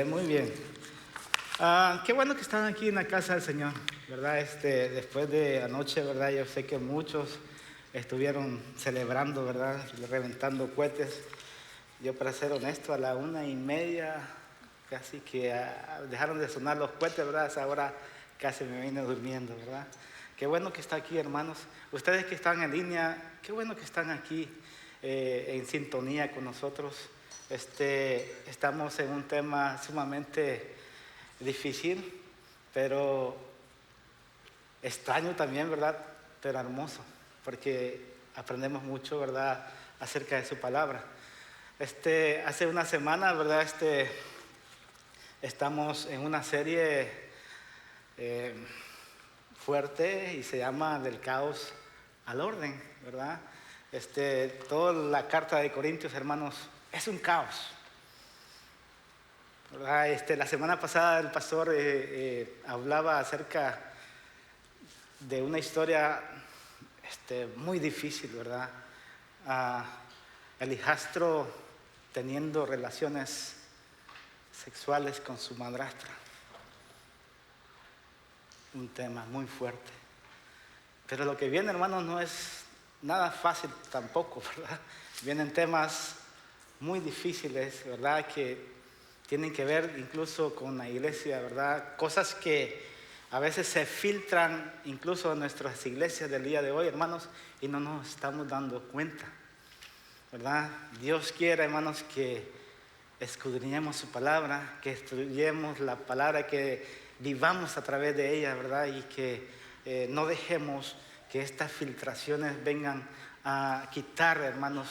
Muy bien. Qué bueno que están aquí en la casa del Señor, ¿verdad? Después de anoche, ¿verdad? Yo sé que muchos estuvieron celebrando, ¿verdad? Reventando cohetes. Yo, para ser honesto, a la 1:30 casi que dejaron de sonar los cohetes, ¿verdad? A esa hora casi me vine durmiendo, ¿verdad? Qué bueno que está aquí, hermanos. Ustedes que están en línea, qué bueno que están aquí en sintonía con nosotros. Estamos en un tema sumamente difícil, pero extraño también, ¿verdad? Pero hermoso, porque aprendemos mucho, ¿verdad? Acerca de su palabra. Hace una semana, ¿verdad? Estamos en una serie fuerte y se llama Del caos al orden, ¿verdad? Toda la carta de Corintios, hermanos, es un caos, ¿verdad? La semana pasada el pastor hablaba acerca de una historia muy difícil, ¿verdad? El hijastro teniendo relaciones sexuales con su madrastra. Un tema muy fuerte. Pero lo que viene, hermanos, no es nada fácil tampoco, ¿verdad? Vienen temas muy difíciles, ¿verdad? Que tienen que ver incluso con la iglesia, ¿verdad? Cosas que a veces se filtran incluso en nuestras iglesias del día de hoy, hermanos, y no nos estamos dando cuenta, ¿verdad? Dios quiere, hermanos, que escudriñemos su palabra, que estudiemos la palabra, que vivamos a través de ella, ¿verdad? Y que no dejemos que estas filtraciones vengan a quitar, hermanos,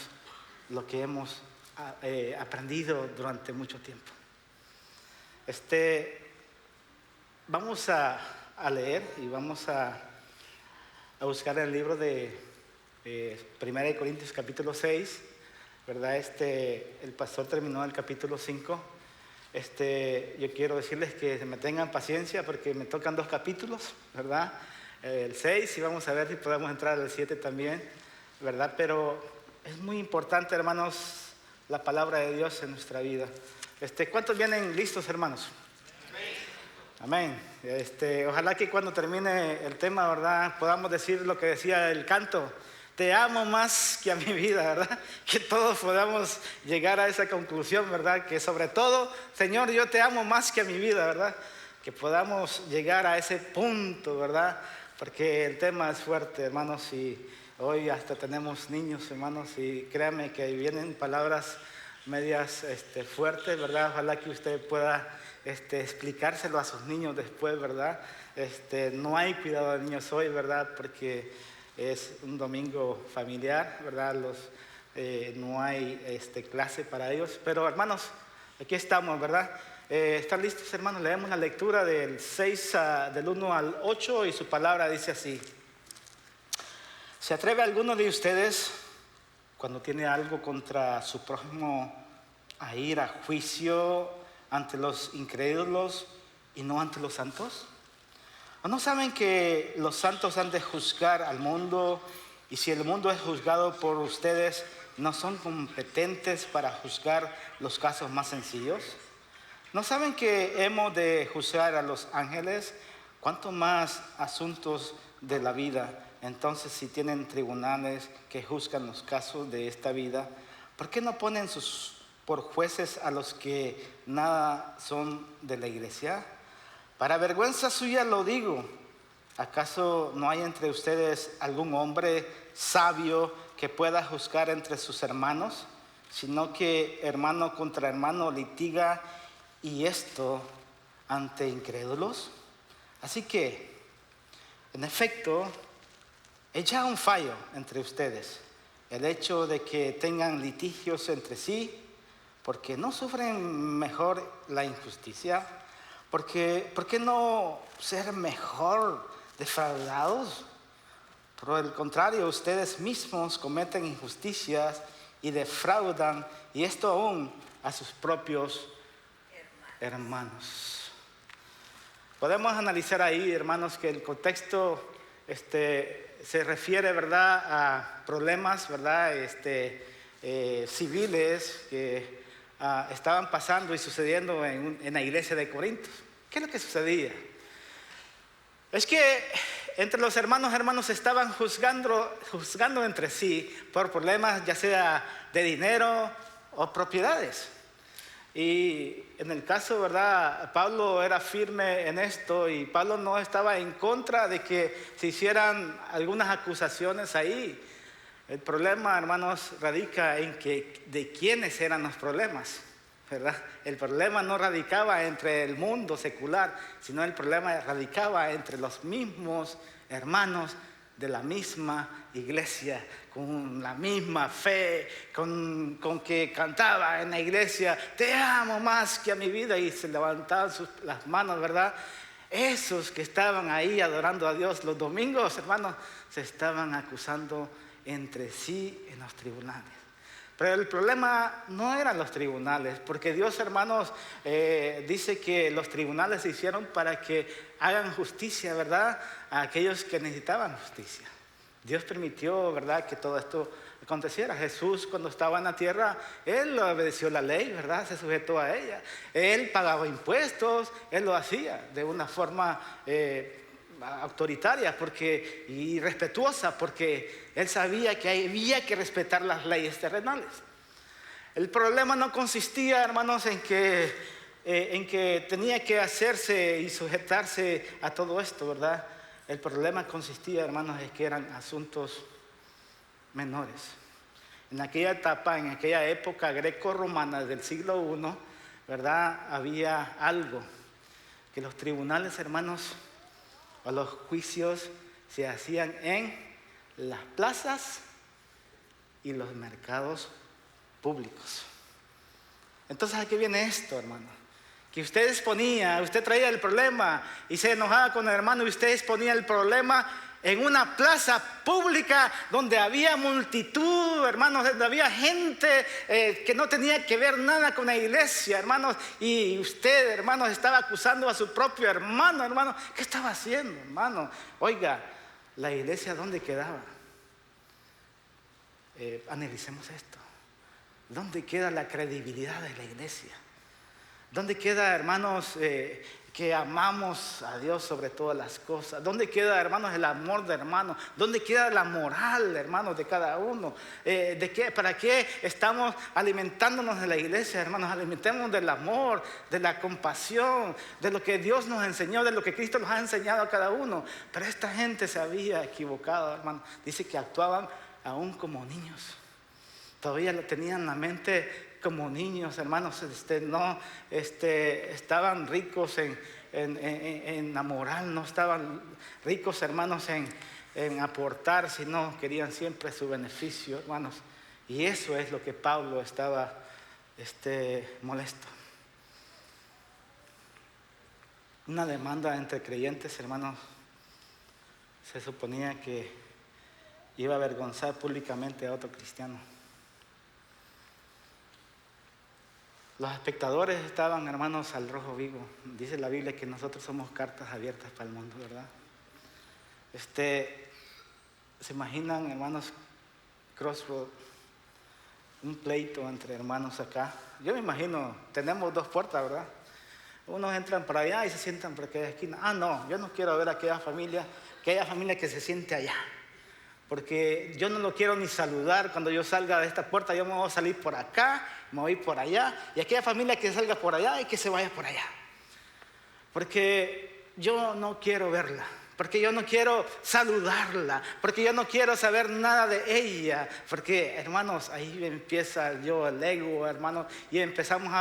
lo que hemos aprendido durante mucho tiempo. Vamos a leer y vamos a buscar el libro de 1 Corintios capítulo 6, ¿verdad? El pastor terminó el capítulo 5. Yo quiero decirles que me tengan paciencia porque me tocan 2 capítulos, ¿verdad? El 6 y vamos a ver si podemos entrar al 7 también, ¿verdad? Pero es muy importante, hermanos, la palabra de Dios en nuestra vida. ¿Cuántos vienen listos, hermanos? Amén. Ojalá que cuando termine el tema, ¿verdad?, podamos decir lo que decía el canto: te amo más que a mi vida, ¿verdad? Que todos podamos llegar a esa conclusión, ¿verdad? Que sobre todo, Señor, yo te amo más que a mi vida, ¿verdad? Que podamos llegar a ese punto, ¿verdad? Porque el tema es fuerte, hermanos, y hoy hasta tenemos niños, hermanos, y créanme que vienen palabras medias fuertes, ¿verdad? Ojalá que usted pueda explicárselo a sus niños después, ¿verdad? No hay cuidado de niños hoy, ¿verdad? Porque es un domingo familiar, ¿verdad? No hay clase para ellos, pero hermanos, aquí estamos, ¿verdad? ¿Están listos, hermanos? Leemos la lectura del 6, del 1 al 8, y su palabra dice así: ¿se atreve alguno de ustedes, cuando tiene algo contra su prójimo, a ir a juicio ante los incrédulos y no ante los santos? ¿O no saben que los santos han de juzgar al mundo? Y si el mundo es juzgado por ustedes, ¿no son competentes para juzgar los casos más sencillos? ¿No saben que hemos de juzgar a los ángeles? ¿Cuánto más asuntos de la vida? Entonces, si tienen tribunales que juzgan los casos de esta vida, ¿por qué no ponen por jueces a los que nada son de la iglesia? Para vergüenza suya lo digo. ¿Acaso no hay entre ustedes algún hombre sabio que pueda juzgar entre sus hermanos? Sino que hermano contra hermano litiga, y esto ante incrédulos. Así que, en efecto, es ya un fallo entre ustedes el hecho de que tengan litigios entre sí, porque no sufren mejor la injusticia. ¿Por qué no ser mejor defraudados? Por el contrario, ustedes mismos cometen injusticias y defraudan, y esto aún a sus propios hermanos. Podemos analizar ahí, hermanos, que el contexto se refiere, ¿verdad?, a problemas, ¿verdad?, civiles que estaban pasando y sucediendo en la iglesia de Corinto. ¿Qué es lo que sucedía? Es que entre los hermanos estaban juzgando entre sí por problemas ya sea de dinero o propiedades. Y en el caso, ¿verdad? Pablo era firme en esto y Pablo no estaba en contra de que se hicieran algunas acusaciones ahí. El problema, hermanos, radica en que de quiénes eran los problemas, ¿verdad? El problema no radicaba entre el mundo secular, sino el problema radicaba entre los mismos hermanos de la misma iglesia, con la misma fe, con que cantaba en la iglesia, te amo más que a mi vida, y se levantaban las manos, ¿verdad? Esos que estaban ahí adorando a Dios los domingos, hermanos, se estaban acusando entre sí en los tribunales. Pero el problema no eran los tribunales, porque Dios, hermanos, dice que los tribunales se hicieron para que hagan justicia, ¿verdad?, a aquellos que necesitaban justicia. Dios permitió, ¿verdad?, que todo esto aconteciera. Jesús, cuando estaba en la tierra, Él obedeció la ley, ¿verdad?, se sujetó a ella. Él pagaba impuestos, Él lo hacía de una forma autoritaria y respetuosa, porque Él sabía que había que respetar las leyes terrenales. El problema no consistía, hermanos, en que tenía que hacerse y sujetarse a todo esto, ¿verdad? El problema consistía, hermanos, en que eran asuntos menores. En aquella etapa, en aquella época greco-romana del siglo I, ¿verdad?, había algo que los tribunales, hermanos, o los juicios se hacían en las plazas y los mercados públicos. Entonces, ¿a qué viene esto, hermano? Que usted traía el problema y se enojaba con el hermano, y usted exponía el problema en una plaza pública donde había multitud, hermanos, donde había gente que no tenía que ver nada con la iglesia, hermanos, y usted, hermanos, estaba acusando a su propio hermano. ¿Qué estaba haciendo, hermano? Oiga, ¿la iglesia dónde quedaba? Analicemos esto. ¿Dónde queda la credibilidad de la iglesia? ¿Dónde queda, hermanos, que amamos a Dios sobre todas las cosas? ¿Dónde queda, hermanos, el amor de hermanos? ¿Dónde queda la moral, hermanos, de cada uno? ¿Para qué estamos alimentándonos de la iglesia, hermanos? Alimentémonos del amor, de la compasión, de lo que Dios nos enseñó, de lo que Cristo nos ha enseñado a cada uno. Pero esta gente se había equivocado, hermanos. Dice que actuaban aún como niños. Todavía lo tenían en la mente como niños, hermanos. Estaban ricos en la moral, no estaban ricos, hermanos, en aportar, sino querían siempre su beneficio, hermanos. Y eso es lo que Pablo estaba molesto. Una demanda entre creyentes, hermanos, se suponía que iba a avergonzar públicamente a otro cristiano. Los espectadores estaban, hermanos, al rojo vivo. Dice la Biblia que nosotros somos cartas abiertas para el mundo, ¿verdad? ¿Se imaginan, hermanos, Crossroad, un pleito entre hermanos acá? Yo me imagino, tenemos dos puertas, ¿verdad? Unos entran por allá y se sientan por aquella esquina. No, yo no quiero ver a aquella familia que se siente allá, porque yo no lo quiero ni saludar. Cuando yo salga de esta puerta, yo me voy a salir por acá, me voy por allá, y aquella familia que salga por allá y que se vaya por allá, porque yo no quiero verla, porque yo no quiero saludarla, porque yo no quiero saber nada de ella, porque, hermanos, ahí empieza el ego, hermanos, y empezamos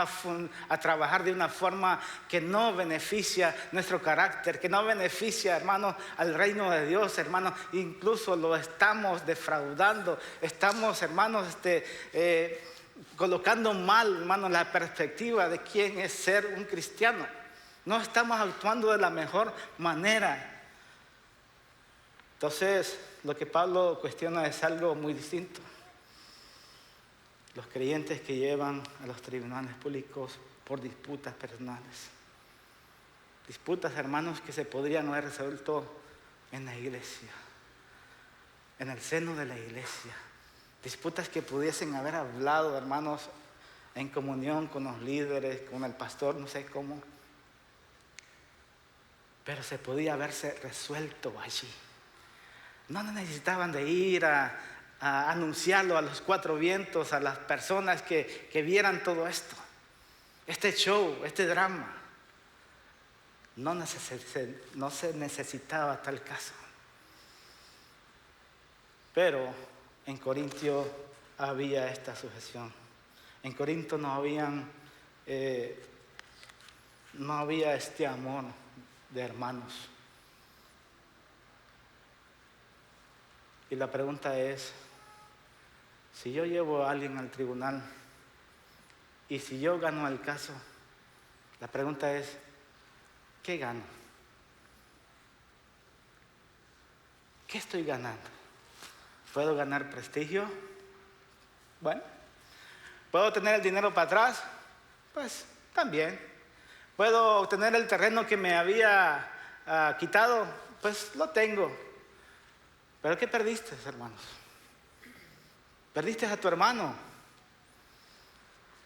a trabajar de una forma que no beneficia nuestro carácter, que no beneficia, hermanos, al reino de Dios, hermanos. Incluso lo estamos defraudando, estamos, hermanos, colocando mal, hermanos, la perspectiva de quién es ser un cristiano. No estamos actuando de la mejor manera. Entonces, lo que Pablo cuestiona es algo muy distinto. Los creyentes que llevan a los tribunales públicos por disputas personales. Disputas, hermanos, que se podrían haber resuelto en la iglesia, en el seno de la iglesia. Disputas que pudiesen haber hablado, hermanos, en comunión con los líderes, con el pastor, no sé cómo. Pero se podía haberse resuelto allí. No necesitaban de ir a anunciarlo a los cuatro vientos, a las personas que vieran todo esto. Este show, este drama. No se necesitaba tal caso. Pero en Corintio había esta sujeción. En Corinto no había este amor de hermanos. Y la pregunta es, si yo llevo a alguien al tribunal y si yo gano el caso, la pregunta es, ¿qué gano? ¿Qué estoy ganando? ¿Puedo ganar prestigio? Bueno. ¿Puedo tener el dinero para atrás? Pues también. ¿Puedo obtener el terreno que me había quitado? Pues lo tengo. ¿Pero qué perdiste, hermanos? Perdiste a tu hermano.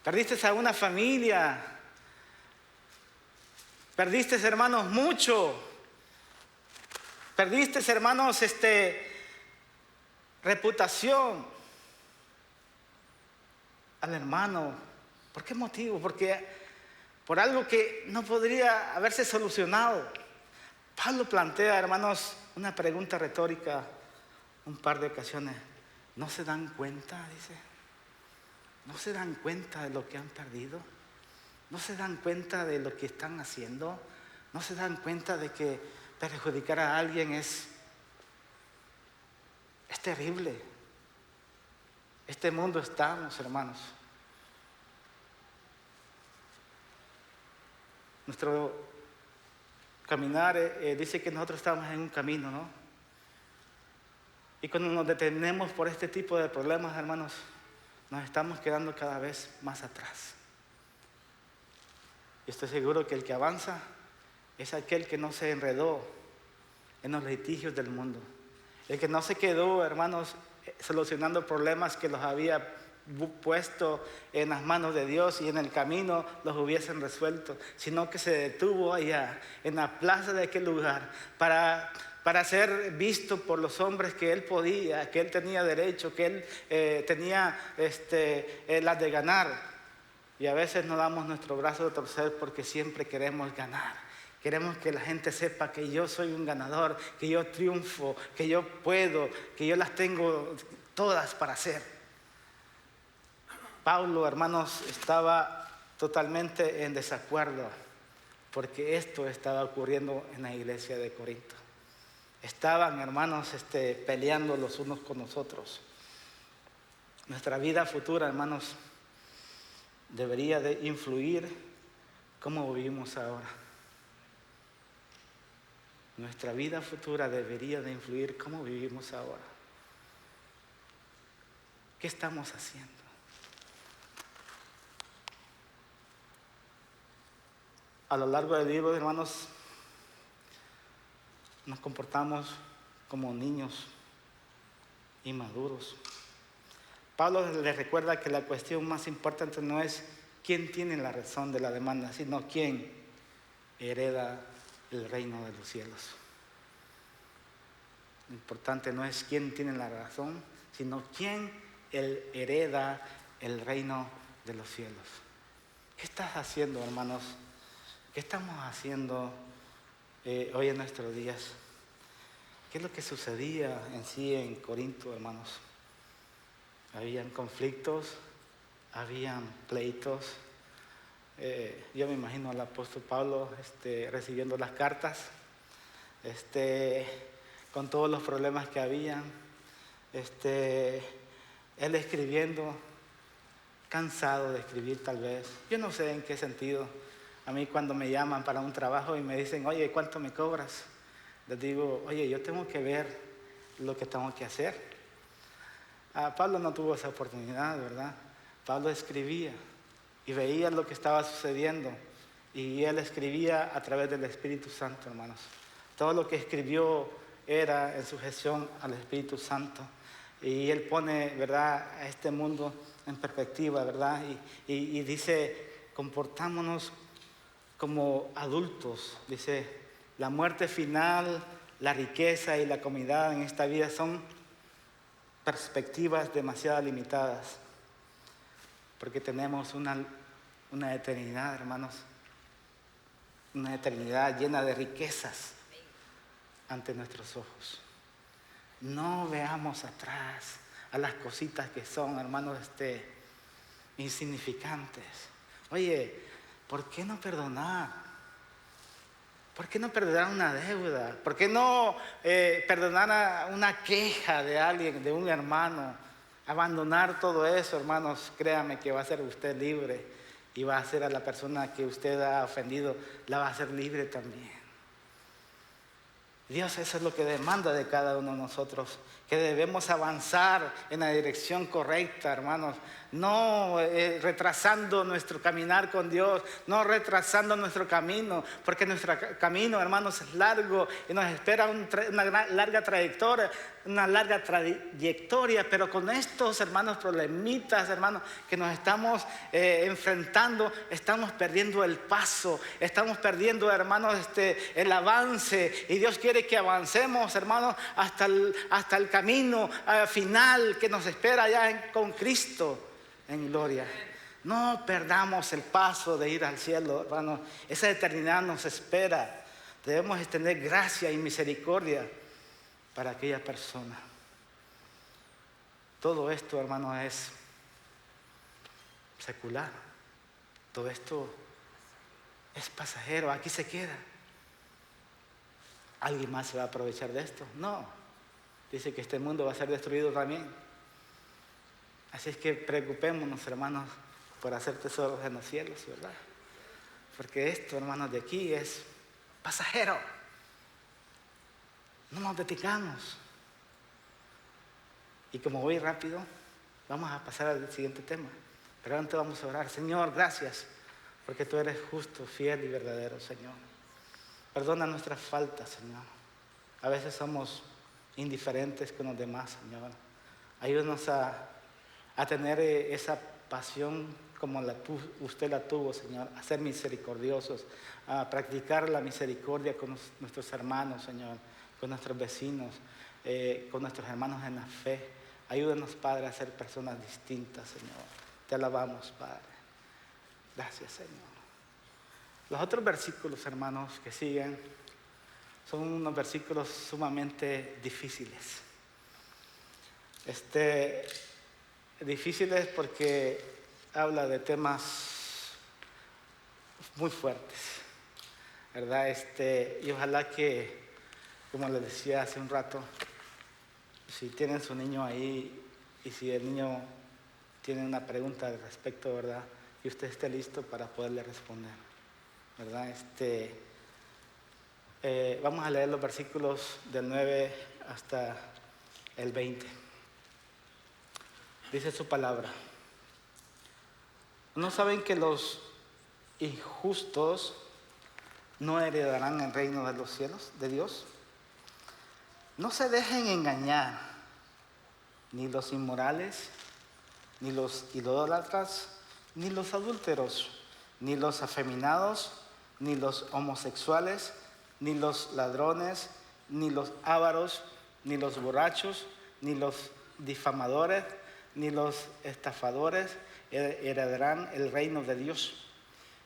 Perdiste a una familia. Perdiste, hermanos, mucho. Perdiste, hermanos, reputación al hermano. ¿Por qué motivo? Porque por algo que no podría haberse solucionado. Pablo plantea, hermanos, una pregunta retórica un par de ocasiones. ¿No se dan cuenta? Dice. ¿No se dan cuenta de lo que han perdido? ¿No se dan cuenta de lo que están haciendo? ¿No se dan cuenta de que perjudicar a alguien es terrible? Este mundo estamos, hermanos. Nuestro caminar dice que nosotros estamos en un camino, ¿no? Y cuando nos detenemos por este tipo de problemas, hermanos, nos estamos quedando cada vez más atrás. Y estoy seguro que el que avanza es aquel que no se enredó en los litigios del mundo. El que no se quedó, hermanos, solucionando problemas que los había puesto en las manos de Dios y en el camino los hubiesen resuelto, sino que se detuvo allá en la plaza de aquel lugar para ser visto por los hombres que él podía, que él tenía derecho, que él tenía las de ganar. Y a veces no damos nuestro brazo de torcer porque siempre queremos ganar. Queremos que la gente sepa que yo soy un ganador, que yo triunfo, que yo puedo, que yo las tengo todas para hacer. Pablo, hermanos, estaba totalmente en desacuerdo porque esto estaba ocurriendo en la iglesia de Corinto. Estaban, hermanos, peleando los unos con los otros. Nuestra vida futura, hermanos, debería de influir cómo vivimos ahora. Nuestra vida futura debería de influir cómo vivimos ahora. ¿Qué estamos haciendo? A lo largo del libro, hermanos, nos comportamos como niños inmaduros. Pablo les recuerda que la cuestión más importante no es quién tiene la razón de la demanda, sino quién hereda el reino de los cielos. Lo importante no es quién tiene la razón, sino quién hereda el reino de los cielos. ¿Qué estás haciendo, hermanos? ¿Qué estamos haciendo hoy en nuestros días? ¿Qué es lo que sucedía en sí en Corinto, hermanos? Habían conflictos, habían pleitos. Yo me imagino al apóstol Pablo recibiendo las cartas, con todos los problemas que habían, él escribiendo, cansado de escribir tal vez. Yo no sé en qué sentido. A mí cuando me llaman para un trabajo y me dicen, oye, ¿cuánto me cobras? Les digo, oye, yo tengo que ver lo que tengo que hacer. Pablo no tuvo esa oportunidad, ¿verdad? Pablo escribía y veía lo que estaba sucediendo y él escribía a través del Espíritu Santo, hermanos. Todo lo que escribió era en sujeción al Espíritu Santo y él pone, ¿verdad?, a este mundo en perspectiva, ¿verdad? Y dice, comportámonos como adultos. Dice, la muerte final, la riqueza y la comodidad en esta vida son perspectivas demasiado limitadas, porque tenemos una eternidad, hermanos, una eternidad llena de riquezas ante nuestros ojos. No veamos atrás a las cositas que son, hermanos, insignificantes. Oye, ¿por qué no perdonar? ¿Por qué no perdonar una deuda? ¿Por qué no perdonar una queja de alguien, de un hermano? Abandonar todo eso, hermanos, créame que va a ser usted libre y va a hacer a la persona que usted ha ofendido, la va a hacer libre también. Dios, eso es lo que demanda de cada uno de nosotros, que debemos avanzar en la dirección correcta, hermanos, no retrasando nuestro caminar con Dios, no retrasando nuestro camino, porque nuestro camino, hermanos, es largo y nos espera una larga trayectoria, pero con estos, hermanos, problemitas, hermanos, que nos estamos enfrentando, estamos perdiendo el paso, estamos perdiendo, hermanos, el avance, y Dios quiere que avancemos, hermanos, hasta el camino final que nos espera ya con Cristo en gloria. No perdamos el paso de ir al cielo, hermanos. Esa eternidad nos espera. Debemos extender gracia y misericordia para aquella persona. Todo esto, hermanos, es secular. Todo esto es pasajero, aquí se queda. ¿Alguien más se va a aprovechar de esto? No. Dice que este mundo va a ser destruido también. Así es que preocupémonos, hermanos, por hacer tesoros en los cielos, ¿verdad? Porque esto, hermanos, de aquí es pasajero. No nos detengamos. Y como voy rápido, vamos a pasar al siguiente tema. Pero antes vamos a orar. Señor, gracias, porque tú eres justo, fiel y verdadero, Señor. Perdona nuestras faltas, Señor. A veces somos indiferentes con los demás, Señor. Ayúdanos a tener esa pasión como usted la tuvo, Señor, a ser misericordiosos, a practicar la misericordia con nuestros hermanos, Señor, con nuestros vecinos, con nuestros hermanos en la fe. Ayúdanos, Padre, a ser personas distintas, Señor. Te alabamos, Padre. Gracias, Señor. Los otros versículos, hermanos, que siguen, son unos versículos sumamente difíciles. Difíciles porque habla de temas muy fuertes, ¿verdad? Y ojalá que, como les decía hace un rato, si tienen su niño ahí y si el niño tiene una pregunta al respecto, ¿verdad? Y usted esté listo para poderle responder, ¿verdad? Vamos a leer los versículos del 9 hasta el 20. Dice su palabra. ¿No saben que los injustos no heredarán el reino de los cielos, de Dios? No se dejen engañar, ni los inmorales, ni los idólatras, ni los adúlteros, ni los afeminados, ni los homosexuales, ni los ladrones, ni los ávaros, ni los borrachos, ni los difamadores, ni los estafadores heredarán el reino de Dios.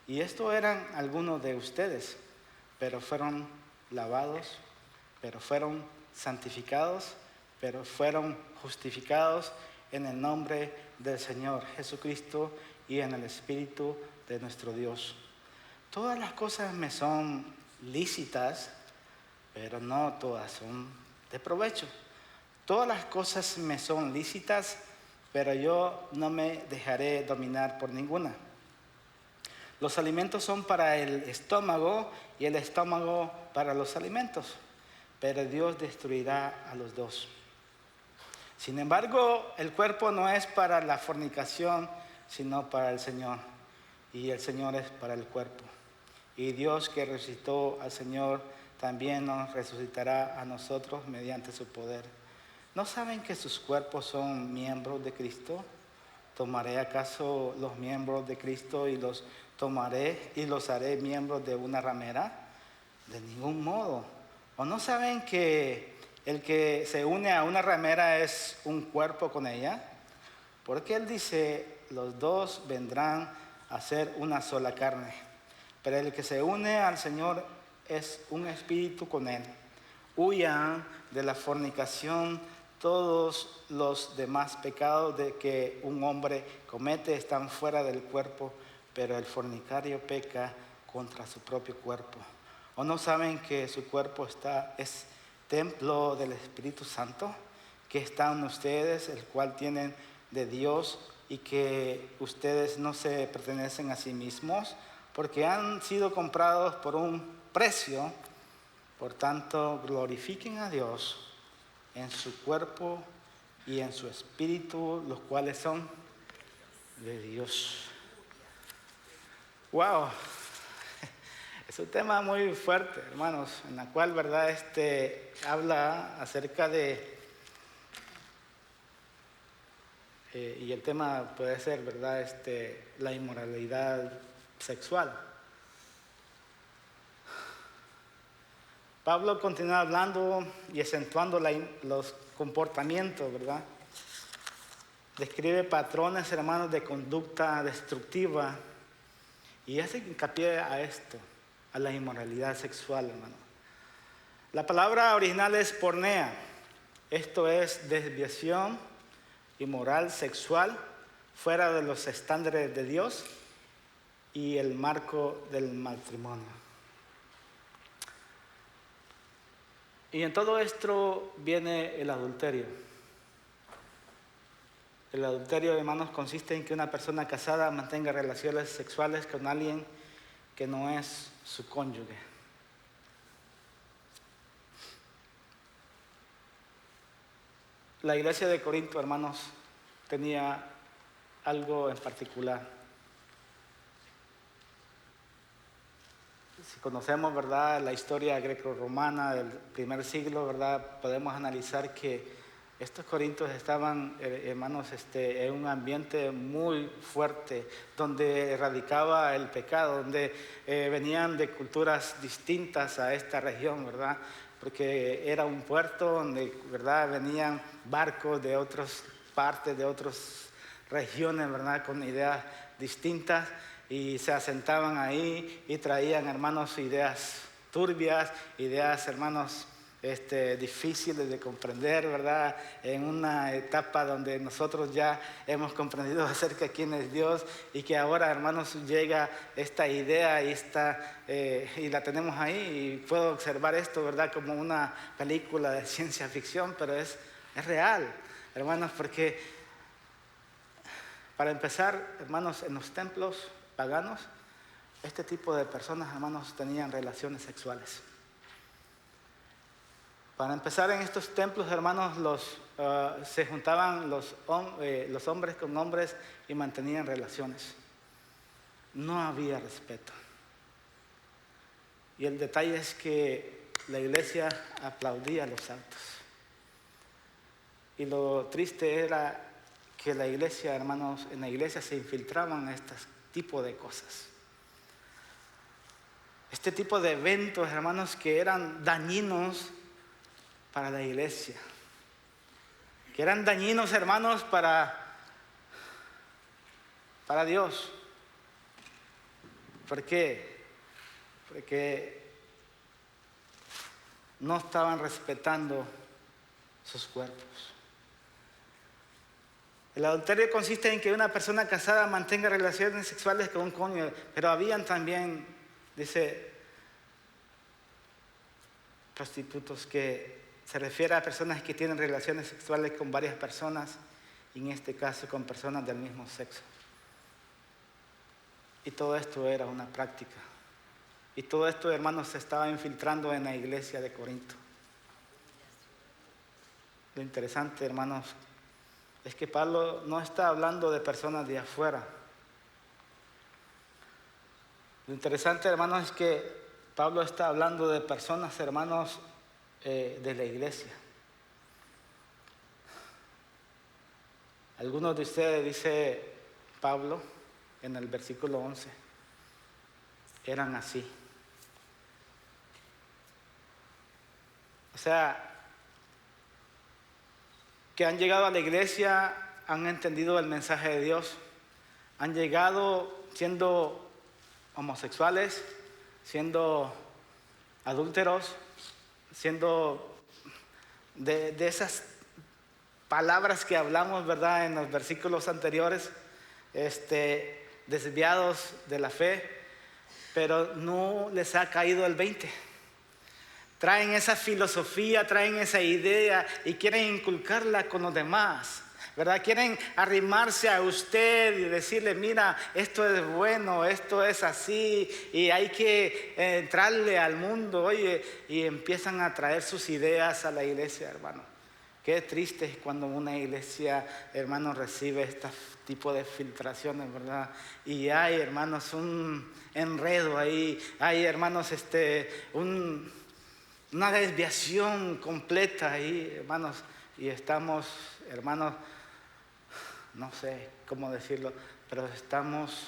Y esto eran algunos de ustedes, pero fueron lavados, pero fueron santificados, pero fueron justificados en el nombre del Señor Jesucristo y en el Espíritu de nuestro Dios. Todas las cosas me son lícitas, pero no todas son de provecho. Todas las cosas me son lícitas, pero yo no me dejaré dominar por ninguna. Los alimentos son para el estómago y el estómago para los alimentos, pero Dios destruirá a los dos. Sin embargo, el cuerpo no es para la fornicación, sino para el Señor, y el Señor es para el cuerpo. Y Dios, que resucitó al Señor, también nos resucitará a nosotros mediante su poder. ¿No saben que sus cuerpos son miembros de Cristo? ¿Tomaré acaso los miembros de Cristo y los tomaré y los haré miembros de una ramera? De ningún modo. ¿O no saben que el que se une a una ramera es un cuerpo con ella? Porque él dice, los dos vendrán a ser una sola carne. Pero el que se une al Señor es un espíritu con él. Huyan de la fornicación. Todos los demás pecados de que un hombre comete están fuera del cuerpo, pero el fornicario peca contra su propio cuerpo. ¿O no saben que su cuerpo es templo del Espíritu Santo, que está en ustedes, el cual tienen de Dios, y que ustedes no se pertenecen a sí mismos, porque han sido comprados por un precio? Por tanto, glorifiquen a Dios en su cuerpo y en su espíritu, los cuales son de Dios. Wow, es un tema muy fuerte, hermanos, en la cual, verdad, habla acerca de, y el tema puede ser, verdad, la inmoralidad sexual. Pablo continúa hablando y acentuando los comportamientos, ¿verdad? Describe patrones, hermanos, de conducta destructiva y hace hincapié a esto, a la inmoralidad sexual, hermano. La palabra original es pornea, esto es desviación inmoral sexual fuera de los estándares de Dios y el marco del matrimonio. Y en todo esto viene el adulterio. El adulterio, hermanos, consiste en que una persona casada mantenga relaciones sexuales con alguien que no es su cónyuge. La iglesia de Corinto, hermanos, tenía algo en particular. Si conocemos, ¿verdad?, la historia greco-romana del primer siglo, ¿verdad?, podemos analizar que estos corintios estaban, hermanos, en un ambiente muy fuerte, donde radicaba el pecado, donde venían de culturas distintas a esta región, ¿verdad?, porque era un puerto donde, ¿verdad?, venían barcos de otras partes, de otras regiones, ¿verdad?, con ideas distintas, y se asentaban ahí y traían, hermanos, ideas turbias, ideas, hermanos, difíciles de comprender, ¿verdad? En una etapa donde nosotros ya hemos comprendido acerca de quién es Dios, y que ahora, hermanos, llega esta idea y la tenemos ahí, y puedo observar esto, ¿verdad?, como una película de ciencia ficción, pero es real, hermanos, porque para empezar, hermanos, en los templos paganos, este tipo de personas, hermanos, tenían relaciones sexuales. Para empezar, en estos templos, hermanos, se juntaban los hombres con hombres y mantenían relaciones. No había respeto. Y el detalle es que la iglesia aplaudía los actos. Y lo triste era que la iglesia, hermanos, en la iglesia se infiltraban estos tipos de cosas. Este tipo de eventos, hermanos, que eran dañinos para la iglesia, que eran dañinos, hermanos, para Dios. ¿Por qué? Porque no estaban respetando sus cuerpos. El adulterio consiste en que una persona casada mantenga relaciones sexuales con un cónyuge, pero habían también, dice, prostitutos, que se refiere a personas que tienen relaciones sexuales con varias personas, y en este caso con personas del mismo sexo. Y todo esto era una práctica. Y todo esto, hermanos, se estaba infiltrando en la iglesia de Corinto. Lo interesante, hermanos, es que Pablo no está hablando de personas de afuera. Lo interesante, hermanos, es que Pablo está hablando de personas, hermanos, de la iglesia. Algunos de ustedes, dice Pablo en el versículo 11, eran así. O sea, que han llegado a la iglesia, han entendido el mensaje de Dios, han llegado siendo homosexuales, siendo adúlteros, siendo de esas palabras que hablamos, ¿verdad?, en los versículos anteriores, desviados de la fe, pero no les ha caído el 20. Traen esa filosofía, traen esa idea y quieren inculcarla con los demás, ¿verdad? Quieren arrimarse a usted y decirle, mira, esto es bueno, esto es así, y hay que entrarle al mundo, oye, y empiezan a traer sus ideas a la iglesia, hermano. Qué triste es cuando una iglesia, hermano, recibe este tipo de filtraciones, ¿verdad? Y hay, hermanos, un enredo ahí, hay, hermanos, una desviación completa ahí, hermanos, y estamos, hermanos, no sé cómo decirlo, pero estamos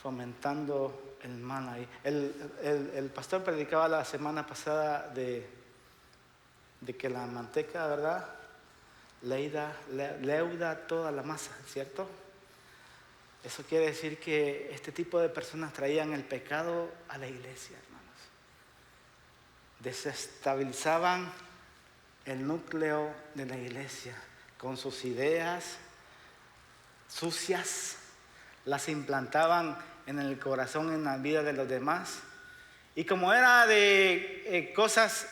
fomentando el mal ahí. El pastor predicaba la semana pasada de que la manteca, ¿verdad?, leuda toda la masa, ¿cierto? Eso quiere decir que este tipo de personas traían el pecado a la iglesia, hermanos. Desestabilizaban el núcleo de la iglesia con sus ideas sucias, las implantaban en el corazón, en la vida de los demás. Y como era de cosas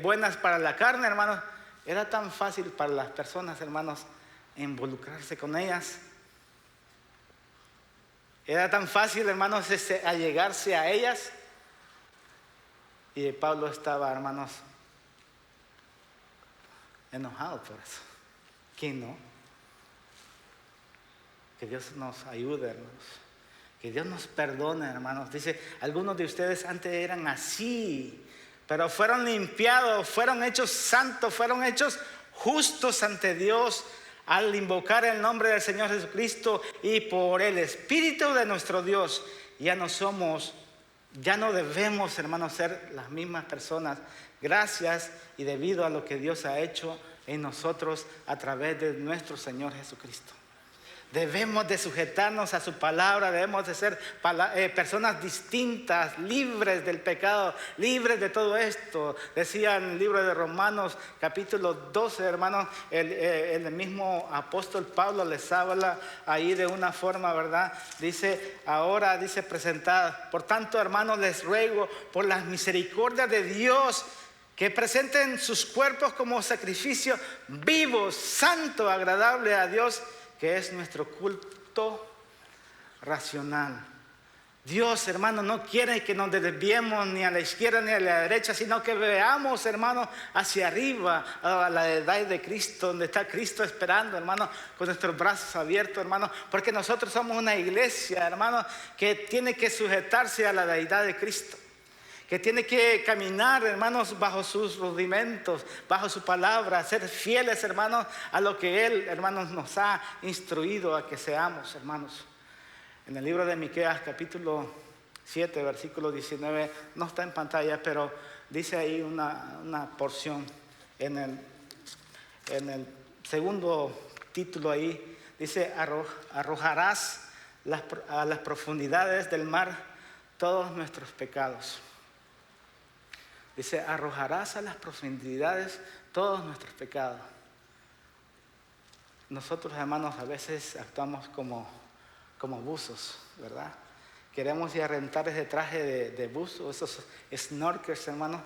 buenas para la carne, hermanos, era tan fácil para las personas, hermanos, involucrarse con ellas. Era tan fácil, hermanos, allegarse a ellas. Y Pablo estaba, hermanos, enojado por eso. ¿Quién no? Que Dios nos ayude, hermanos. Que Dios nos perdone, hermanos. Dice, algunos de ustedes antes eran así, pero fueron limpiados, fueron hechos santos, fueron hechos justos ante Dios al invocar el nombre del Señor Jesucristo, y por el Espíritu de nuestro Dios ya no debemos, hermanos, ser las mismas personas, gracias y debido a lo que Dios ha hecho en nosotros a través de nuestro Señor Jesucristo. Debemos de sujetarnos a su palabra, debemos de ser personas distintas, libres del pecado, libres de todo esto. Decía en el libro de Romanos capítulo 12, hermanos, el mismo apóstol Pablo les habla ahí de una forma, ¿verdad? Dice, ahora, dice, presentad. Por tanto, hermanos, les ruego por las misericordias de Dios, que presenten sus cuerpos como sacrificio vivo, santo, agradable a Dios, que es nuestro culto racional. Dios, hermano, no quiere que nos desviemos ni a la izquierda ni a la derecha, sino que veamos, hermano, hacia arriba, a la edad de Cristo, donde está Cristo esperando, hermano, con nuestros brazos abiertos, hermano, porque nosotros somos una iglesia, hermano, que tiene que sujetarse a la deidad de Cristo, que tiene que caminar, hermanos, bajo sus rudimentos, bajo su palabra, ser fieles, hermanos, a lo que Él, hermanos, nos ha instruido a que seamos, hermanos. En el libro de Miqueas, capítulo 7, versículo 19, no está en pantalla, pero dice ahí una porción. En el segundo título ahí, dice, arrojarás a las profundidades del mar todos nuestros pecados. Dice, arrojarás a las profundidades todos nuestros pecados. Nosotros, hermanos, a veces actuamos como buzos, ¿verdad? Queremos ir a rentar ese traje de buzo, esos snorkels, hermanos,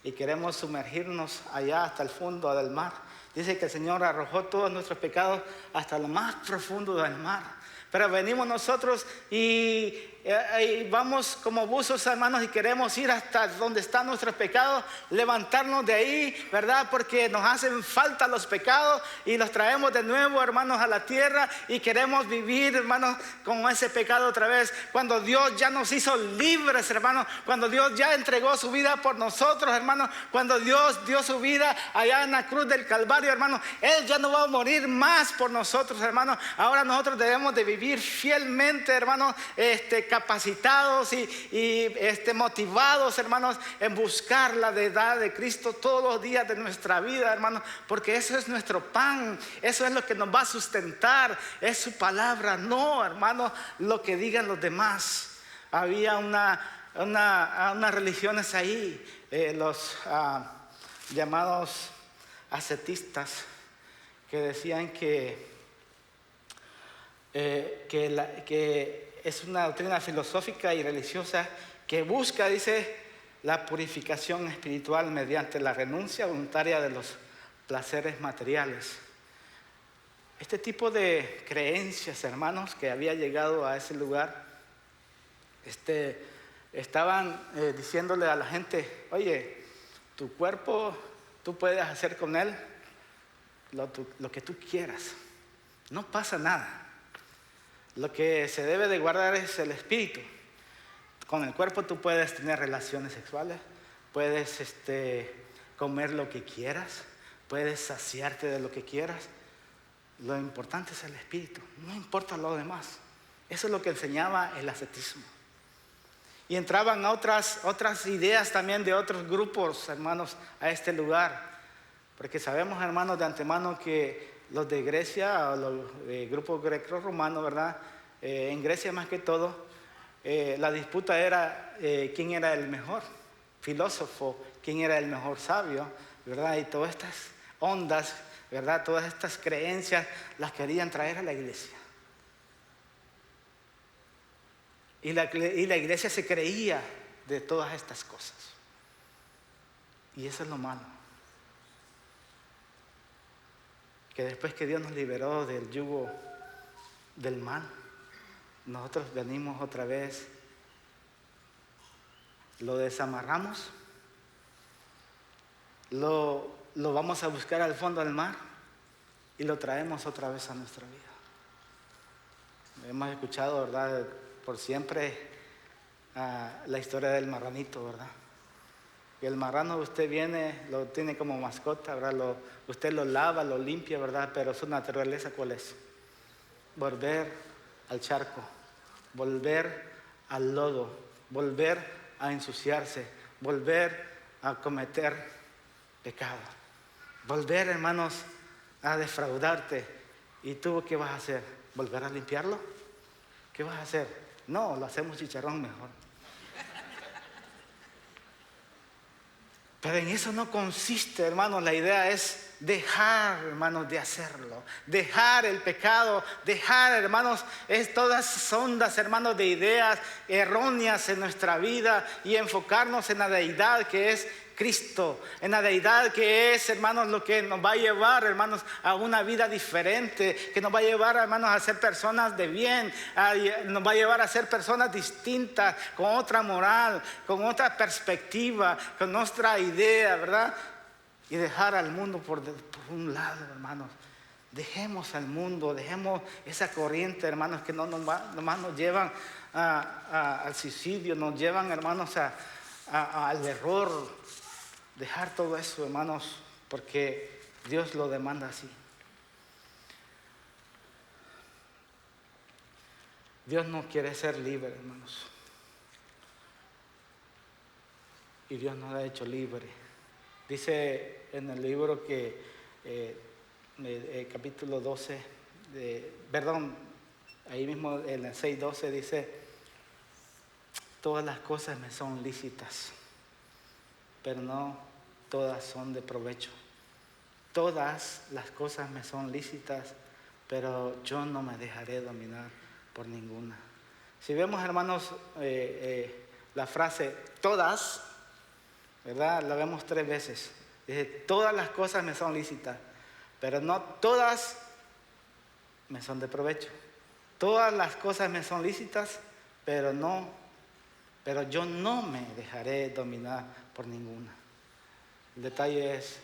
y queremos sumergirnos allá hasta el fondo del mar. Dice que el Señor arrojó todos nuestros pecados hasta lo más profundo del mar. Pero venimos nosotros y y vamos como buzos, hermanos, y queremos ir hasta donde están nuestros pecados, levantarnos de ahí, ¿verdad? Porque nos hacen falta los pecados y los traemos de nuevo, hermanos, a la tierra y queremos vivir, hermanos, con ese pecado otra vez. Cuando Dios ya nos hizo libres, hermanos, cuando Dios ya entregó su vida por nosotros, hermanos, cuando Dios dio su vida allá en la cruz del Calvario, hermanos, Él ya no va a morir más por nosotros, hermanos. Ahora nosotros debemos de vivir fielmente, hermanos, capacitados y motivados, hermanos, en buscar la deidad de Cristo todos los días de nuestra vida, hermanos, porque eso es nuestro pan, eso es lo que nos va a sustentar, es su palabra, no, hermanos, lo que digan los demás. Había unas religiones ahí, los llamados ascetistas, que decían que es una doctrina filosófica y religiosa que busca, dice, la purificación espiritual mediante la renuncia voluntaria de los placeres materiales. Este tipo de creencias, hermanos, que había llegado a ese lugar, estaban diciéndole a la gente: oye, tu cuerpo, tú puedes hacer con él lo que tú quieras, no pasa nada. Lo que se debe de guardar es el espíritu. Con el cuerpo tú puedes tener relaciones sexuales, puedes comer lo que quieras, puedes saciarte de lo que quieras. Lo importante es el espíritu, no importa lo demás. Eso es lo que enseñaba el ascetismo. Y entraban otras ideas también de otros grupos, hermanos, a este lugar. Porque sabemos, hermanos, de antemano que los de Grecia, o los grupos greco-romanos, ¿verdad? En Grecia más que todo, la disputa era quién era el mejor filósofo, quién era el mejor sabio, ¿verdad? Y todas estas ondas, ¿verdad? Todas estas creencias las querían traer a la iglesia. Y la iglesia se creía de todas estas cosas. Y eso es lo malo. Que después que Dios nos liberó del yugo del mal, nosotros venimos otra vez, lo desamarramos, lo vamos a buscar al fondo del mar y lo traemos otra vez a nuestra vida. Hemos escuchado, ¿verdad?, por siempre la historia del marranito, ¿verdad? Y el marrano, usted viene, lo tiene como mascota, ¿verdad? Usted lo lava, lo limpia, ¿verdad? Pero su naturaleza, ¿cuál es? Volver al charco, volver al lodo, volver a ensuciarse, volver a cometer pecado, volver, hermanos, a defraudarte. ¿Y tú qué vas a hacer? ¿Volver a limpiarlo? ¿Qué vas a hacer? No, lo hacemos chicharrón mejor. Pero en eso no consiste, hermanos. La idea es dejar, hermanos, de hacerlo. Dejar el pecado, dejar, hermanos, todas esas ondas, hermanos, de ideas erróneas en nuestra vida y enfocarnos en la deidad que es Cristo, en la deidad que es, hermanos, lo que nos va a llevar, hermanos, a una vida diferente, que nos va a llevar, hermanos, a ser personas de bien, nos va a llevar a ser personas distintas, con otra moral, con otra perspectiva, con nuestra idea, ¿verdad? Y dejar al mundo por un lado, hermanos. Dejemos al mundo, dejemos esa corriente, hermanos, que nomás nos llevan al suicidio, nos llevan, hermanos, al error. Dejar todo eso, hermanos, porque Dios lo demanda así. Dios no quiere ser libre, hermanos. Y Dios nos ha hecho libre. Dice en el libro que, capítulo 12, ahí mismo en el 6:12 dice: todas las cosas me son lícitas, pero no todas son de provecho. Todas las cosas me son lícitas, pero yo no me dejaré dominar por ninguna. Si vemos, hermanos, la frase todas, ¿verdad? La vemos 3 veces. Dice: todas las cosas me son lícitas, pero no todas me son de provecho. Todas las cosas me son lícitas, pero yo no me dejaré dominar por ninguna. El detalle es,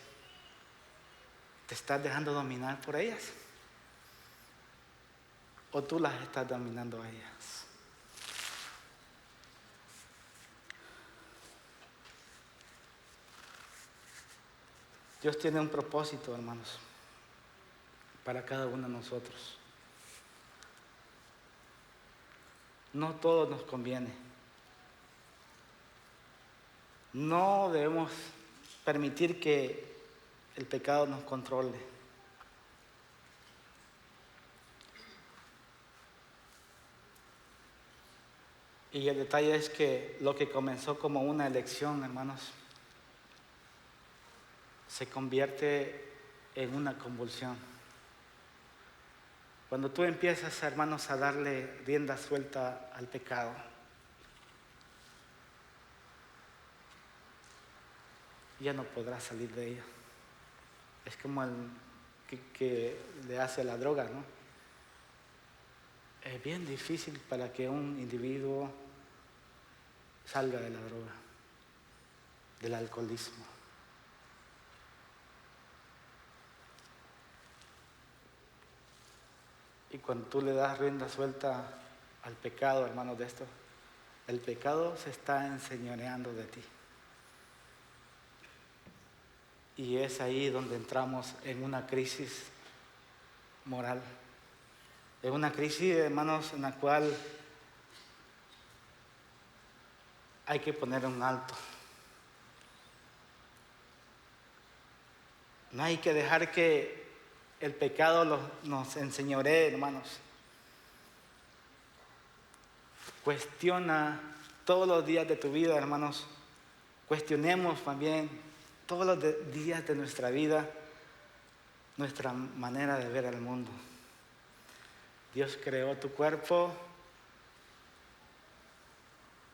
¿te estás dejando dominar por ellas? ¿O tú las estás dominando a ellas? Dios tiene un propósito, hermanos, para cada uno de nosotros. No todo nos conviene. No debemos permitir que el pecado nos controle. Y el detalle es que lo que comenzó como una elección, hermanos, se convierte en una convulsión. Cuando tú empiezas, hermanos, a darle rienda suelta al pecado, ya no podrás salir de ella. Es como el que le hace la droga, ¿no? Es bien difícil para que un individuo salga de la droga, del alcoholismo. Y cuando tú le das rienda suelta al pecado, hermanos, de esto, el pecado se está enseñoreando de ti. Y es ahí donde entramos en una crisis moral. En una crisis, hermanos, en la cual hay que poner un alto. No hay que dejar que el pecado nos enseñoree, hermanos. Cuestiona todos los días de tu vida, hermanos. Cuestionemos también todos los días de nuestra vida nuestra manera de ver al mundo. Dios creó tu cuerpo.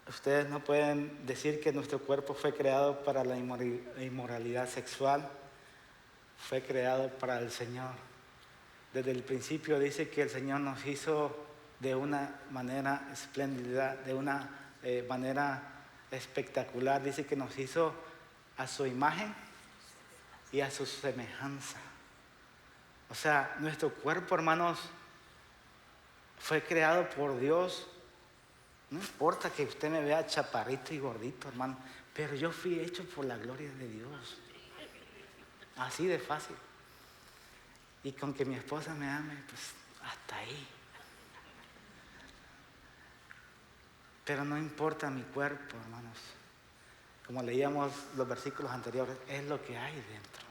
Ustedes no pueden decir que nuestro cuerpo fue creado para la inmoralidad sexual. Fue creado para el Señor. Desde el principio dice que el Señor nos hizo de una manera espléndida, de una manera espectacular. Dice que nos hizo a su imagen y a su semejanza. O sea, nuestro cuerpo, hermanos, fue creado por Dios. No importa que usted me vea chaparrito y gordito, hermano, pero yo fui hecho por la gloria de Dios. Así de fácil. Y con que mi esposa me ame, pues hasta ahí. Pero no importa mi cuerpo, hermanos. Como leíamos los versículos anteriores, es lo que hay dentro.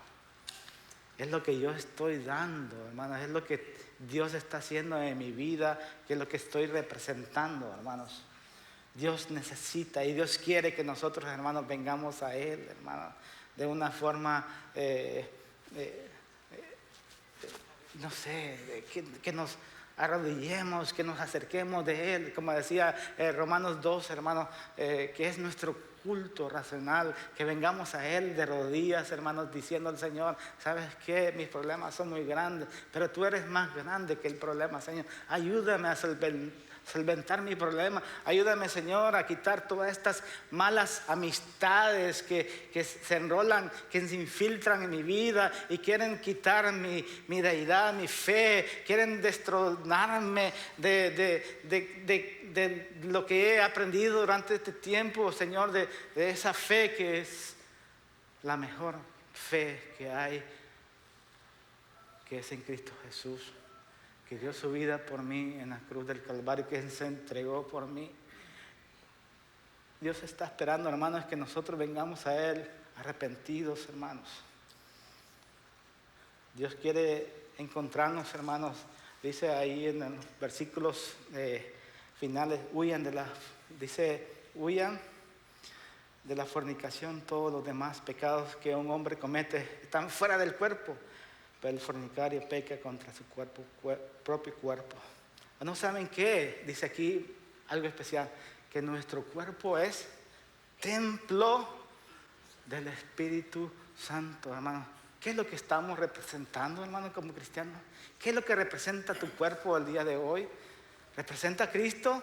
Es lo que yo estoy dando, hermanos. Es lo que Dios está haciendo en mi vida, que es lo que estoy representando, hermanos. Dios necesita y Dios quiere que nosotros, hermanos, vengamos a Él, hermanos, de una forma, no sé, que nos arrodillemos, que nos acerquemos de Él, como decía Romanos 2, hermanos, que es nuestro culto racional, que vengamos a Él de rodillas, hermanos, diciendo al Señor, ¿sabes qué? Mis problemas son muy grandes, pero tú eres más grande que el problema, Señor. Ayúdame a solventar mi problema. Ayúdame, Señor, a quitar todas estas malas amistades que se enrolan, que se infiltran en mi vida y quieren quitar mi deidad, mi fe, quieren destronarme de lo que he aprendido durante este tiempo, Señor, de esa fe que es la mejor fe que hay, que es en Cristo Jesús, que dio su vida por mí en la cruz del Calvario, que se entregó por mí. Dios está esperando, hermanos, que nosotros vengamos a Él arrepentidos, hermanos. Dios quiere encontrarnos, hermanos. Dice ahí en los versículos finales, huyan de la fornicación, todos los demás pecados que un hombre comete están fuera del cuerpo, pero el fornicario peca contra su propio cuerpo. ¿No saben qué? Dice aquí algo especial, que nuestro cuerpo es templo del Espíritu Santo, hermano. ¿Qué es lo que estamos representando, hermano, como cristianos? ¿Qué es lo que representa tu cuerpo el día de hoy? ¿Representa a Cristo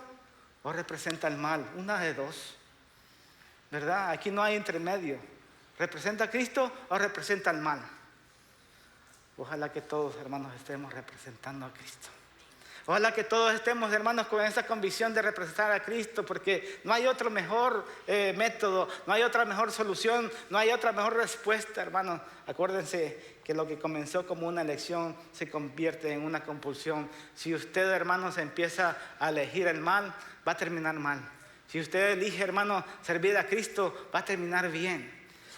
o representa el mal. Una de dos, ¿verdad? Aquí no hay intermedio. ¿Representa a Cristo o representa el mal? Ojalá que todos, hermanos, estemos representando a Cristo. Ojalá que todos estemos, hermanos, con esa convicción de representar a Cristo, porque no hay otro mejor método, no hay otra mejor solución, no hay otra mejor respuesta, hermanos. Acuérdense que lo que comenzó como una elección se convierte en una compulsión. Si usted, hermanos, empieza a elegir el mal, va a terminar mal. Si usted elige, hermano, servir a Cristo, va a terminar bien.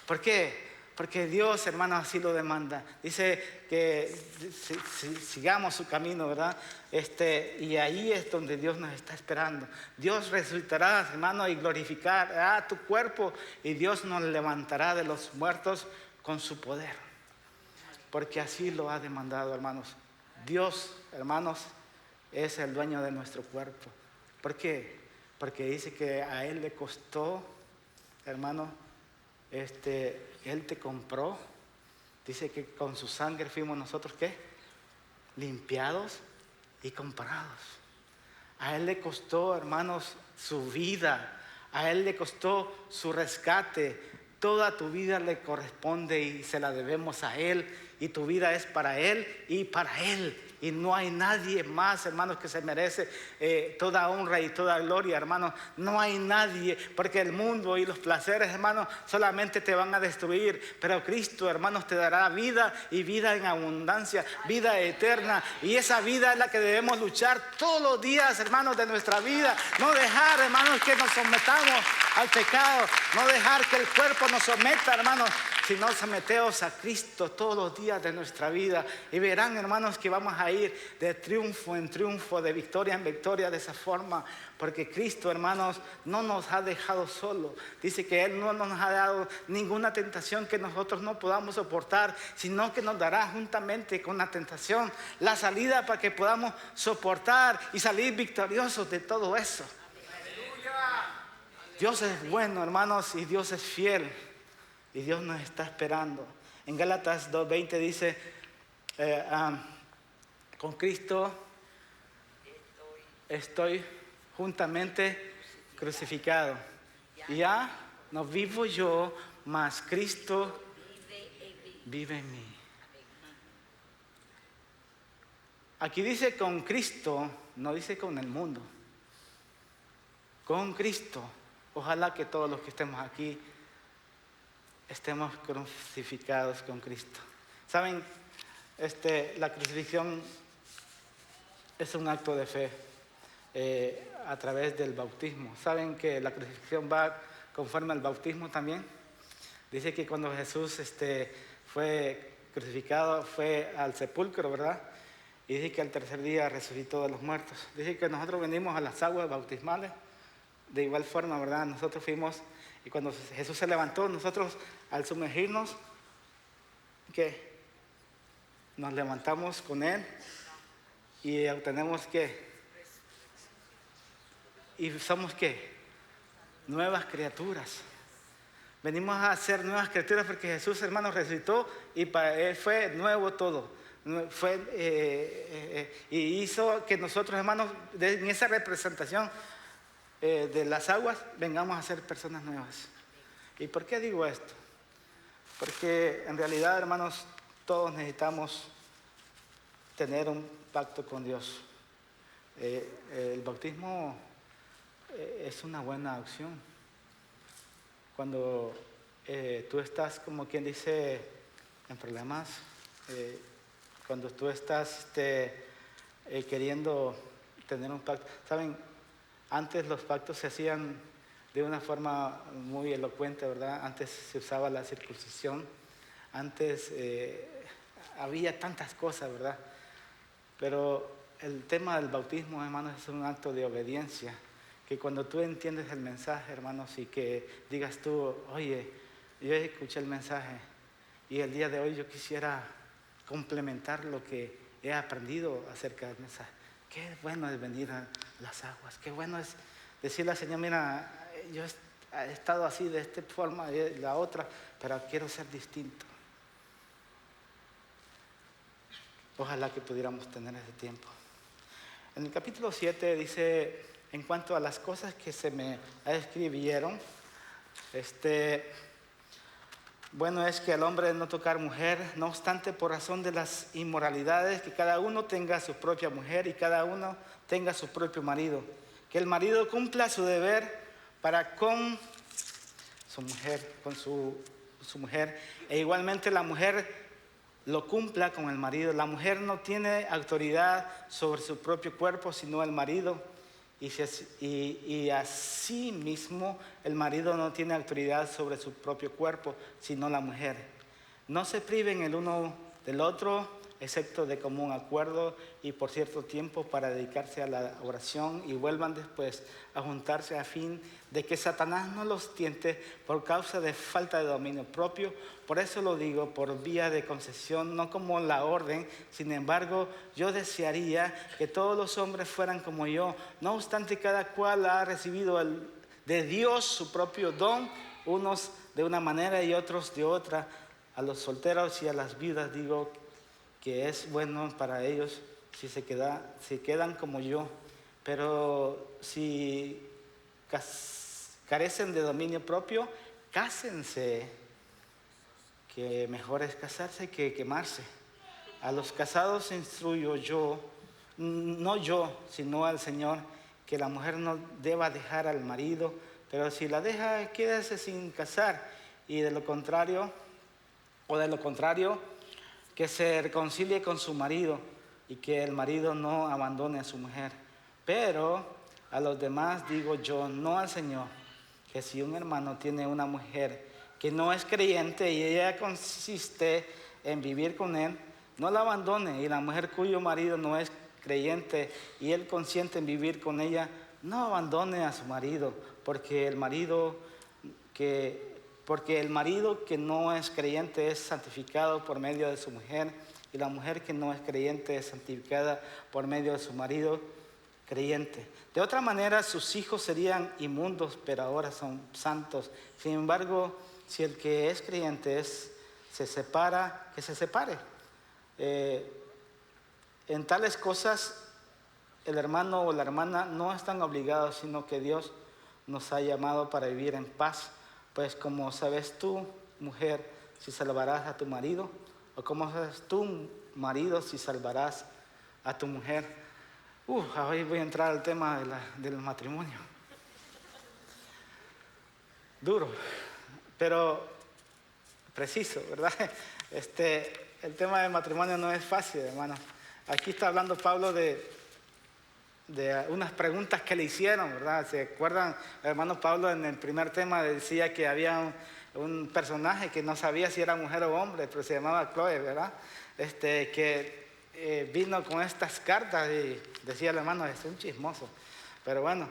¿Por qué? Porque Dios, hermanos, así lo demanda. Dice que sigamos su camino, ¿verdad? Y ahí es donde Dios nos está esperando. Dios resucitará, hermano, y glorificará tu cuerpo. Y Dios nos levantará de los muertos con su poder. Porque así lo ha demandado, hermanos. Dios, hermanos, es el dueño de nuestro cuerpo. ¿Por qué? Porque dice que a Él le costó, hermano, Él te compró. Dice que con su sangre fuimos nosotros, ¿qué? Limpiados y comprados. A Él le costó, hermanos, su vida. A Él le costó su rescate. Toda tu vida le corresponde y se la debemos a Él. Y tu vida es para Él y para Él. Y no hay nadie más, hermanos, que se merece toda honra y toda gloria, hermanos. No hay nadie, porque el mundo y los placeres, hermanos, solamente te van a destruir. Pero Cristo, hermanos, te dará vida y vida en abundancia, vida eterna. Y esa vida es la que debemos luchar todos los días, hermanos, de nuestra vida. No dejar, hermanos, que nos sometamos al pecado. No dejar que el cuerpo nos someta, hermanos, sino someteos a Cristo todos los días de nuestra vida. Y verán, hermanos, que vamos a ir de triunfo en triunfo, de victoria en victoria de esa forma. Porque Cristo, hermanos, no nos ha dejado solos. Dice que Él no nos ha dado ninguna tentación que nosotros no podamos soportar, sino que nos dará juntamente con la tentación la salida para que podamos soportar y salir victoriosos de todo eso. Dios es bueno, hermanos, y Dios es fiel. Y Dios nos está esperando. En Gálatas 2:20 dice, con Cristo estoy juntamente crucificado. Y ya no vivo yo, mas Cristo vive en mí. Aquí dice con Cristo, no dice con el mundo. Con Cristo. Ojalá que todos los que estemos aquí estemos crucificados con Cristo. ¿Saben? La crucifixión es un acto de fe a través del bautismo. ¿Saben que la crucifixión va conforme al bautismo también? Dice que cuando Jesús fue crucificado, fue al sepulcro, ¿verdad? Y dice que al tercer día resucitó de los muertos. Dice que nosotros venimos a las aguas bautismales. De igual forma, ¿verdad? Nosotros fuimos, y cuando Jesús se levantó, nosotros al sumergirnos, ¿qué? Nos levantamos con Él y obtenemos ¿qué? Y somos ¿qué? Nuevas criaturas. Venimos a ser nuevas criaturas porque Jesús, hermanos, resucitó y para Él fue nuevo todo. Y hizo que nosotros, hermanos, en esa representación de las aguas, vengamos a ser personas nuevas. ¿Y por qué digo esto? Porque en realidad, hermanos, todos necesitamos tener un pacto con Dios. El bautismo es una buena opción. Cuando tú estás, como quien dice, en problemas, cuando tú estás queriendo tener un pacto. ¿Saben? Antes los pactos se hacían de una forma muy elocuente, ¿verdad? Antes se usaba la circuncisión, antes había tantas cosas, ¿verdad? Pero el tema del bautismo, hermanos, es un acto de obediencia, que cuando tú entiendes el mensaje, hermanos, y que digas tú, oye, yo escuché el mensaje y el día de hoy yo quisiera complementar lo que he aprendido acerca del mensaje. Qué bueno es venir a las aguas, qué bueno es decirle al Señor, mira, yo he estado así de esta forma y de la otra, pero quiero ser distinto. Ojalá que pudiéramos tener ese tiempo. En el capítulo 7 dice en cuanto a las cosas que se me escribieron. Bueno, es que al hombre no tocar mujer, no obstante, por razón de las inmoralidades, que cada uno tenga su propia mujer y cada uno tenga su propio marido. Que el marido cumpla su deber para con su mujer, su mujer, e igualmente la mujer lo cumpla con el marido. La mujer no tiene autoridad sobre su propio cuerpo, sino el marido. Y así mismo el marido no tiene autoridad sobre su propio cuerpo, sino la mujer. No se priven el uno del otro, excepto de común acuerdo y por cierto tiempo para dedicarse a la oración, y vuelvan después a juntarse a fin de que Satanás no los tiente por causa de falta de dominio propio. Por eso lo digo por vía de concesión, no como la orden. Sin embargo, yo desearía que todos los hombres fueran como yo. No obstante, cada cual ha recibido de Dios su propio don, unos de una manera y otros de otra. A los solteros y a las viudas digo que es bueno para ellos si se quedan como yo. Pero si carecen de dominio propio, cásense, que mejor es casarse que quemarse. A los casados instruyo yo, no yo, sino al Señor, que la mujer no deba dejar al marido, pero si la deja, quédese sin casar, y de lo contrario, que se reconcilie con su marido, y que el marido no abandone a su mujer. Pero a los demás digo yo, no al Señor, que si un hermano tiene una mujer que no es creyente y ella consiste en vivir con él, no la abandone. Y la mujer cuyo marido no es creyente y él consiente en vivir con ella, no abandone a su marido, porque el marido que no es creyente es santificado por medio de su mujer, y la mujer que no es creyente es santificada por medio de su marido creyente. De otra manera, sus hijos serían inmundos, pero ahora son santos. Sin embargo, si el que es creyente se separa, que se separe. En tales cosas, el hermano o la hermana no están obligados, sino que Dios nos ha llamado para vivir en paz. Pues como sabes tú, mujer, si salvarás a tu marido, o como sabes tú, marido, si salvarás a tu mujer. Hoy voy a entrar al tema del matrimonio. Duro, pero preciso, ¿verdad? El tema del matrimonio no es fácil, hermano. Aquí está hablando Pablo de unas preguntas que le hicieron, ¿verdad? ¿Se acuerdan? El hermano Pablo en el primer tema decía que había un personaje que no sabía si era mujer o hombre, pero se llamaba Chloe, ¿verdad? Que vino con estas cartas y decía el hermano, es un chismoso. Pero bueno,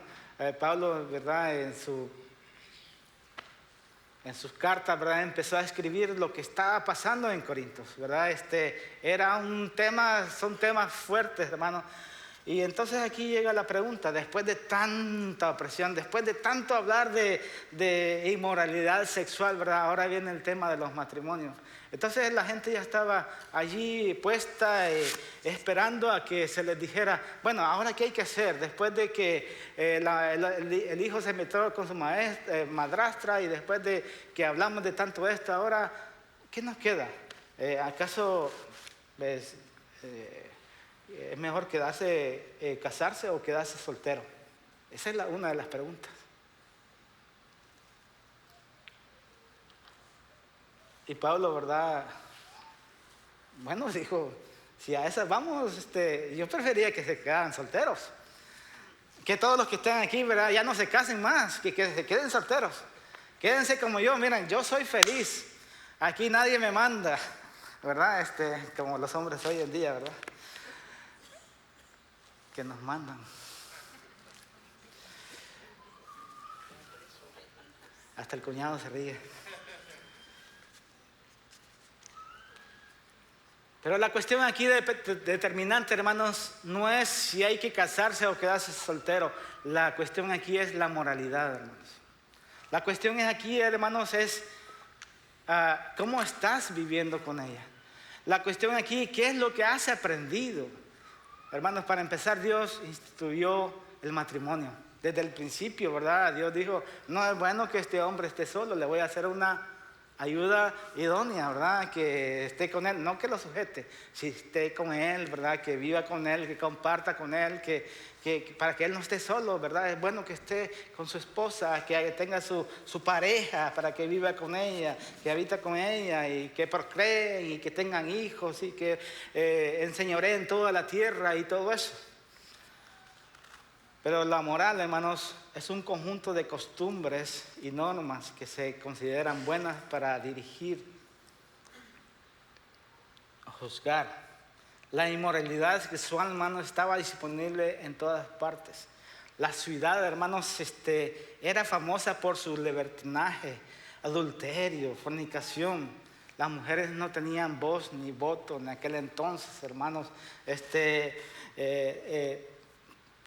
Pablo, ¿verdad? En sus cartas, ¿verdad? Empezó a escribir lo que estaba pasando en Corintios, ¿verdad? Son temas fuertes, hermano. Y entonces aquí llega la pregunta, después de tanta opresión, después de tanto hablar de inmoralidad sexual, ¿verdad? Ahora viene el tema de los matrimonios. Entonces la gente ya estaba allí puesta, esperando a que se les dijera, bueno, ahora qué hay que hacer, después de que el hijo se metió con su madrastra, y después de que hablamos de tanto esto, ahora, ¿qué nos queda? ¿Acaso es mejor casarse o quedarse soltero? Esa es una de las preguntas. Y Pablo, ¿verdad? Bueno, dijo, si a esas vamos, yo preferiría que se quedaran solteros. Que todos los que están aquí, ¿verdad? Ya no se casen más, que se queden solteros. Quédense como yo, miren, yo soy feliz. Aquí nadie me manda, ¿verdad? Como los hombres hoy en día, ¿verdad? Que nos mandan. Hasta el cuñado se ríe. Pero la cuestión aquí determinante, hermanos, no es si hay que casarse o quedarse soltero. La cuestión aquí es la moralidad, hermanos. La cuestión aquí, hermanos, es cómo estás viviendo con ella. La cuestión aquí, ¿qué es lo que has aprendido? Hermanos, para empezar, Dios instituyó el matrimonio. desde el principio, ¿verdad? Dios dijo, no es bueno que este hombre esté solo, le voy a hacer una ayuda idónea, ¿verdad? Que esté con él, no que lo sujete, si esté con él, ¿verdad? Que viva con él, que comparta con él, que para que él no esté solo, ¿verdad? Es bueno que esté con su esposa, que tenga su pareja, para que viva con ella, que habita con ella y que procreen y que tengan hijos y que enseñoreen toda la tierra y todo eso. Pero la moral, hermanos, es un conjunto de costumbres y normas que se consideran buenas para dirigir o juzgar. La inmoralidad sexual, hermanos, estaba disponible en todas partes. La ciudad, hermanos, era famosa por su libertinaje, adulterio, fornicación. Las mujeres no tenían voz ni voto en aquel entonces, hermanos.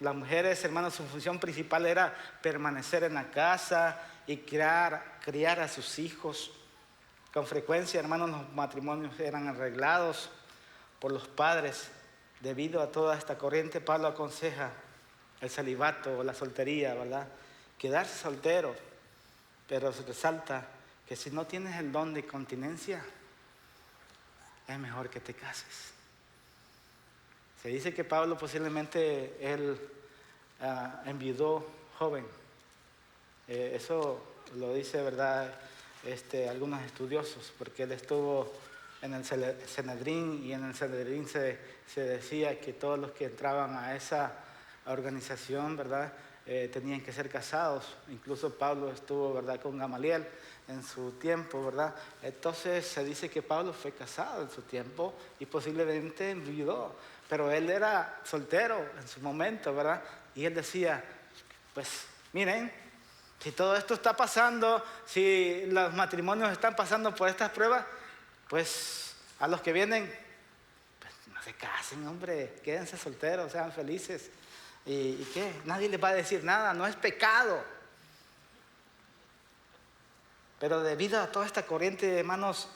Las mujeres, hermanos, su función principal era permanecer en la casa y criar a sus hijos. Con frecuencia, hermanos, los matrimonios eran arreglados por los padres. Debido a toda esta corriente, Pablo aconseja el celibato o la soltería, ¿verdad? Quedarse soltero, pero se resalta que si no tienes el don de continencia, es mejor que te cases. Se dice que Pablo posiblemente él enviudó joven. Eso lo dice, ¿verdad? Algunos estudiosos, porque él estuvo en el Sanedrín y en el Sanedrín se decía que todos los que entraban a esa organización, ¿verdad? Tenían que ser casados. Incluso Pablo estuvo, ¿verdad?, con Gamaliel en su tiempo, ¿verdad? Entonces se dice que Pablo fue casado en su tiempo y posiblemente enviudó, pero él era soltero en su momento, ¿verdad? Y él decía, pues miren, si todo esto está pasando, si los matrimonios están pasando por estas pruebas, pues a los que vienen, pues no se casen, hombre, quédense solteros, sean felices. ¿Y qué? Nadie les va a decir nada, no es pecado. Pero debido a toda esta corriente, hermanos,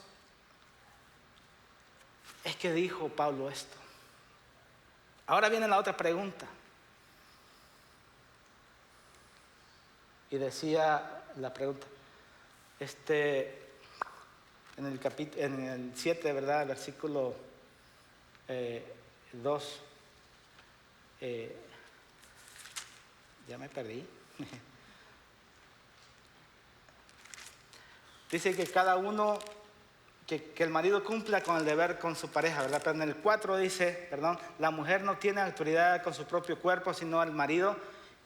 es que dijo Pablo esto. Ahora viene la otra pregunta. Y decía la pregunta, en el 7, ¿verdad? Versículo 2. Ya me perdí. Dice que cada uno, que el marido cumpla con el deber con su pareja, ¿verdad? Pero en el 4 dice, perdón, la mujer no tiene autoridad con su propio cuerpo, sino el marido,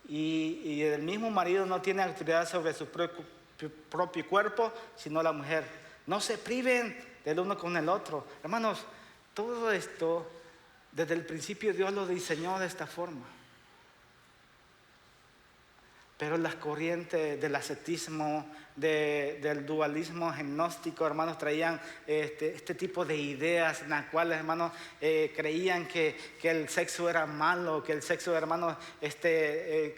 y el mismo marido no tiene autoridad sobre su propio cuerpo, sino la mujer. No se priven del uno con el otro. Hermanos, todo esto, desde el principio Dios lo diseñó de esta forma. Pero las corrientes del ascetismo, del dualismo gnóstico, hermanos, traían este tipo de ideas en las cuales, hermanos, creían que el sexo era malo, que el sexo, hermanos,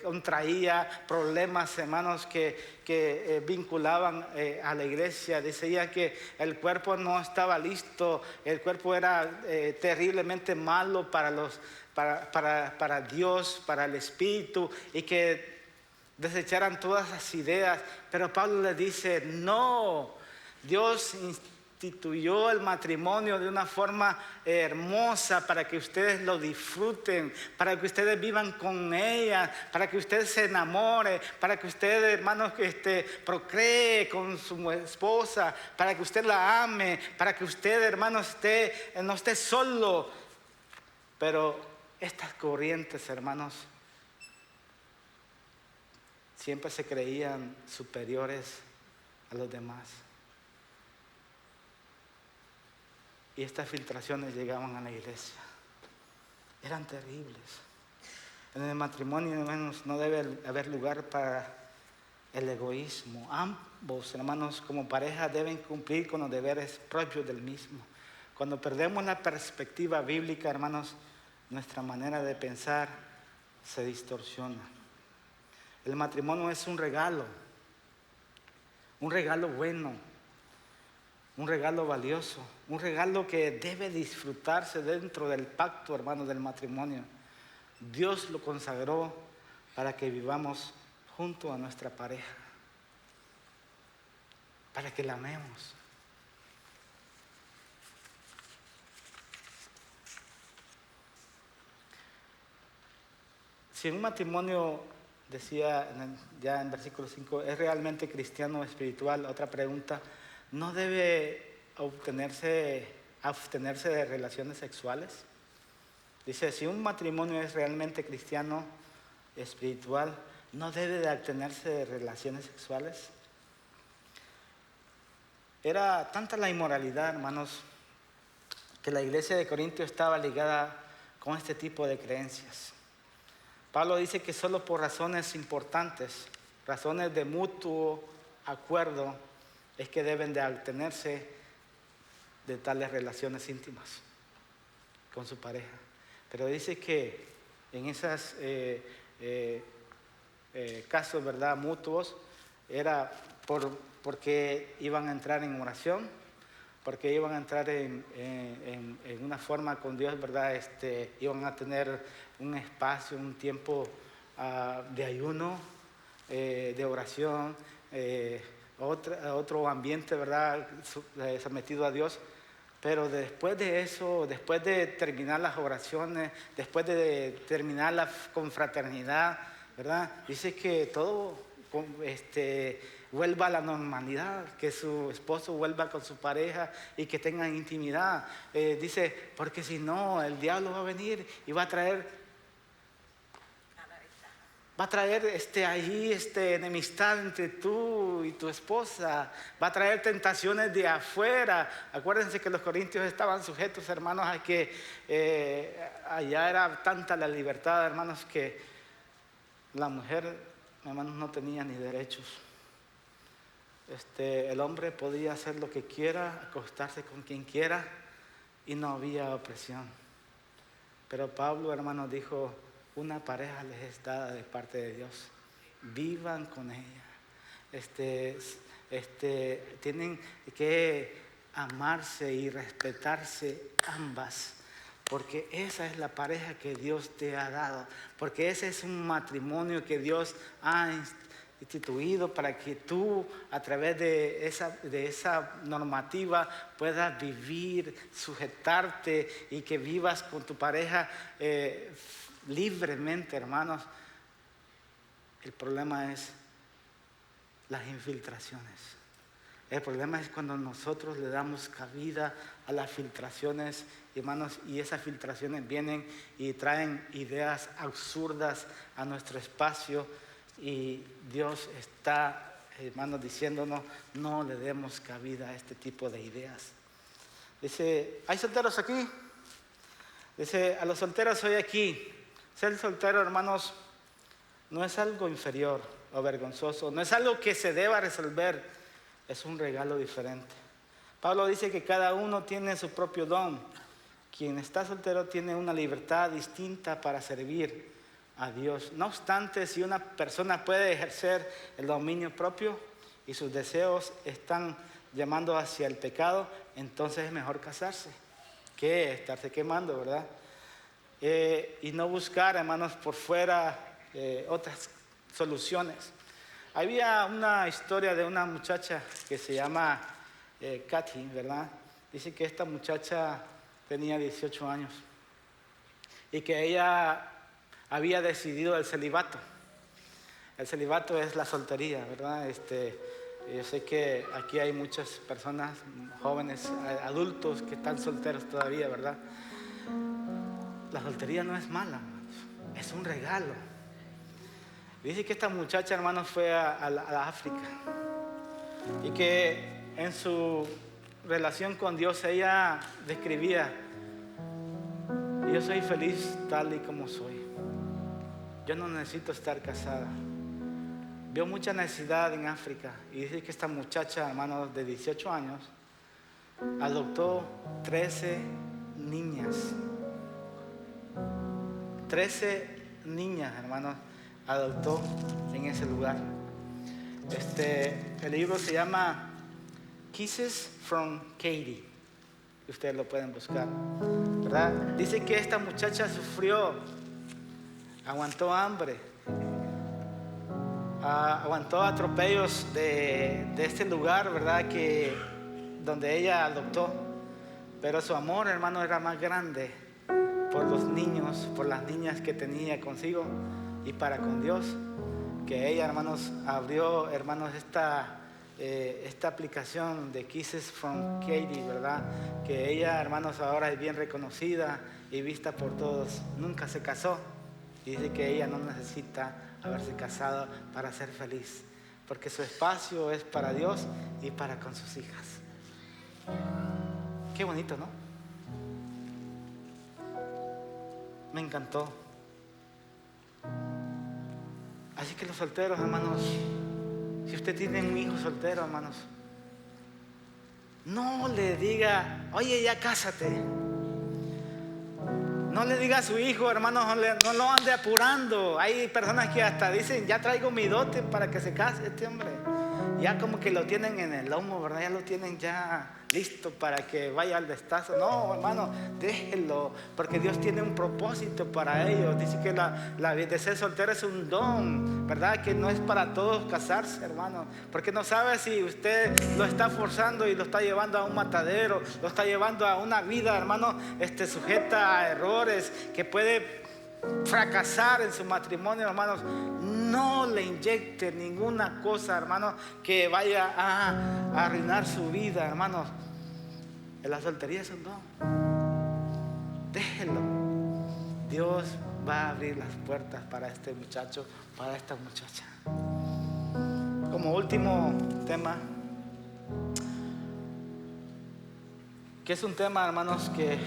contraía problemas, hermanos, que vinculaban a la iglesia. Decía que el cuerpo no estaba listo, el cuerpo era terriblemente malo para Dios, para el espíritu, y que desecharan todas esas ideas. Pero Pablo le dice, no, Dios instituyó el matrimonio de una forma hermosa para que ustedes lo disfruten, para que ustedes vivan con ella, para que ustedes se enamoren, para que ustedes, hermanos, procree con su esposa, para que usted la ame, para que usted, hermanos, no esté solo. Pero estas corrientes, hermanos, siempre se creían superiores a los demás. Y estas filtraciones llegaban a la iglesia. Eran terribles. En el matrimonio, hermanos, no debe haber lugar para el egoísmo. Ambos, hermanos, como pareja deben cumplir con los deberes propios del mismo. Cuando perdemos la perspectiva bíblica, hermanos, nuestra manera de pensar se distorsiona. El matrimonio es un regalo bueno, un regalo valioso, un regalo que debe disfrutarse dentro del pacto, hermano, del matrimonio. Dios lo consagró para que vivamos junto a nuestra pareja, para que la amemos. Si un matrimonio, decía ya en versículo 5, es realmente cristiano o espiritual, otra pregunta, ¿no debe abstenerse de relaciones sexuales? Dice, si un matrimonio es realmente cristiano, espiritual, ¿no debe de abstenerse de relaciones sexuales? Era tanta la inmoralidad, hermanos, que la iglesia de Corinto estaba ligada con este tipo de creencias. Pablo dice que solo por razones importantes, razones de mutuo acuerdo, es que deben de abstenerse de tales relaciones íntimas con su pareja. Pero dice que en esos casos, ¿verdad?, mutuos, era porque iban a entrar en oración, porque iban a entrar en una forma con Dios, ¿verdad? Iban a tener un espacio, un tiempo de ayuno, de oración, otro ambiente, ¿verdad?, sometido a Dios. Pero después de eso, después de terminar las oraciones, después de terminar la confraternidad, ¿verdad?, dice que todo vuelva a la normalidad, que su esposo vuelva con su pareja y que tengan intimidad. Dice, porque si no, el diablo va a venir y va a traer allí enemistad entre tú y tu esposa, va a traer tentaciones de afuera. Acuérdense que los corintios estaban sujetos, hermanos, a que allá era tanta la libertad, hermanos, que la mujer, hermanos, no tenía ni derechos. El hombre podía hacer lo que quiera, acostarse con quien quiera y no había opresión. Pero Pablo, hermanos, dijo, una pareja les es dada de parte de Dios. Vivan con ella. Tienen que amarse y respetarse ambas, porque esa es la pareja que Dios te ha dado, porque ese es un matrimonio que Dios ha instituido para que tú, a través de esa normativa, puedas vivir, sujetarte y que vivas con tu pareja libremente, hermanos. El problema es las infiltraciones. El problema es cuando nosotros le damos cabida a las filtraciones, hermanos, y esas filtraciones vienen y traen ideas absurdas a nuestro espacio, y Dios está, hermanos, diciéndonos, no le demos cabida a este tipo de ideas. Dice, ¿hay solteros aquí? Dice, a los solteros hoy aquí. Ser soltero, hermanos, no es algo inferior o vergonzoso, no es algo que se deba resolver, es un regalo diferente. Pablo dice que cada uno tiene su propio don. Quien está soltero tiene una libertad distinta para servir a Dios. No obstante, si una persona puede ejercer el dominio propio y sus deseos están llamando hacia el pecado, entonces es mejor casarse que estarse quemando, ¿verdad? Y no buscar, hermanos, por fuera otras soluciones. Había una historia de una muchacha que se llama Katy, ¿verdad? Dice que esta muchacha tenía 18 años y que ella había decidido el celibato. El celibato es la soltería, ¿verdad? Yo sé que aquí hay muchas personas, jóvenes, adultos que están solteros todavía, ¿verdad? La soltería no es mala, hermanos, es un regalo. Dice que esta muchacha, hermanos, fue a la África y que en su relación con Dios ella describía, yo soy feliz tal y como soy, yo no necesito estar casada. Vio mucha necesidad en África y dice que esta muchacha, hermanos, de 18 años adoptó 13 niñas. 13 niñas, hermanos, adoptó en ese lugar. El libro se llama Kisses from Katy. Ustedes lo pueden buscar, ¿verdad? Dice que esta muchacha sufrió, aguantó hambre, aguantó atropellos de este lugar, ¿verdad? Donde ella adoptó. Pero su amor, hermano, era más grande por los niños, por las niñas que tenía consigo y para con Dios, que ella, hermanos, abrió, hermanos, esta aplicación de Kisses from Katie, ¿verdad? Que ella, hermanos, ahora es bien reconocida y vista por todos. Nunca se casó y dice que ella no necesita haberse casado para ser feliz, porque su espacio es para Dios y para con sus hijas. Qué bonito, ¿no? Me encantó. Así que los solteros, hermanos, si usted tiene un hijo soltero, hermanos, no le diga, oye, ya cásate. No le diga a su hijo, hermanos, no lo ande apurando. Hay personas que hasta dicen, ya traigo mi dote para que se case este hombre. Ya como que lo tienen en el lomo, ¿verdad? Ya lo tienen ya listo para que vaya al destazo. No, hermano, déjenlo, porque Dios tiene un propósito para ellos. Dice que la vida de ser soltero es un don, ¿verdad? Que no es para todos casarse, hermano, porque no sabe si usted lo está forzando y lo está llevando a un matadero, lo está llevando a una vida, hermano, sujeta a errores, que puede fracasar en su matrimonio, hermanos. No le inyecte ninguna cosa, hermanos, que vaya a arruinar su vida, hermanos. La soltería es un don. Déjelo. Dios va a abrir las puertas para este muchacho, para esta muchacha. Como último tema, que es un tema, hermanos, que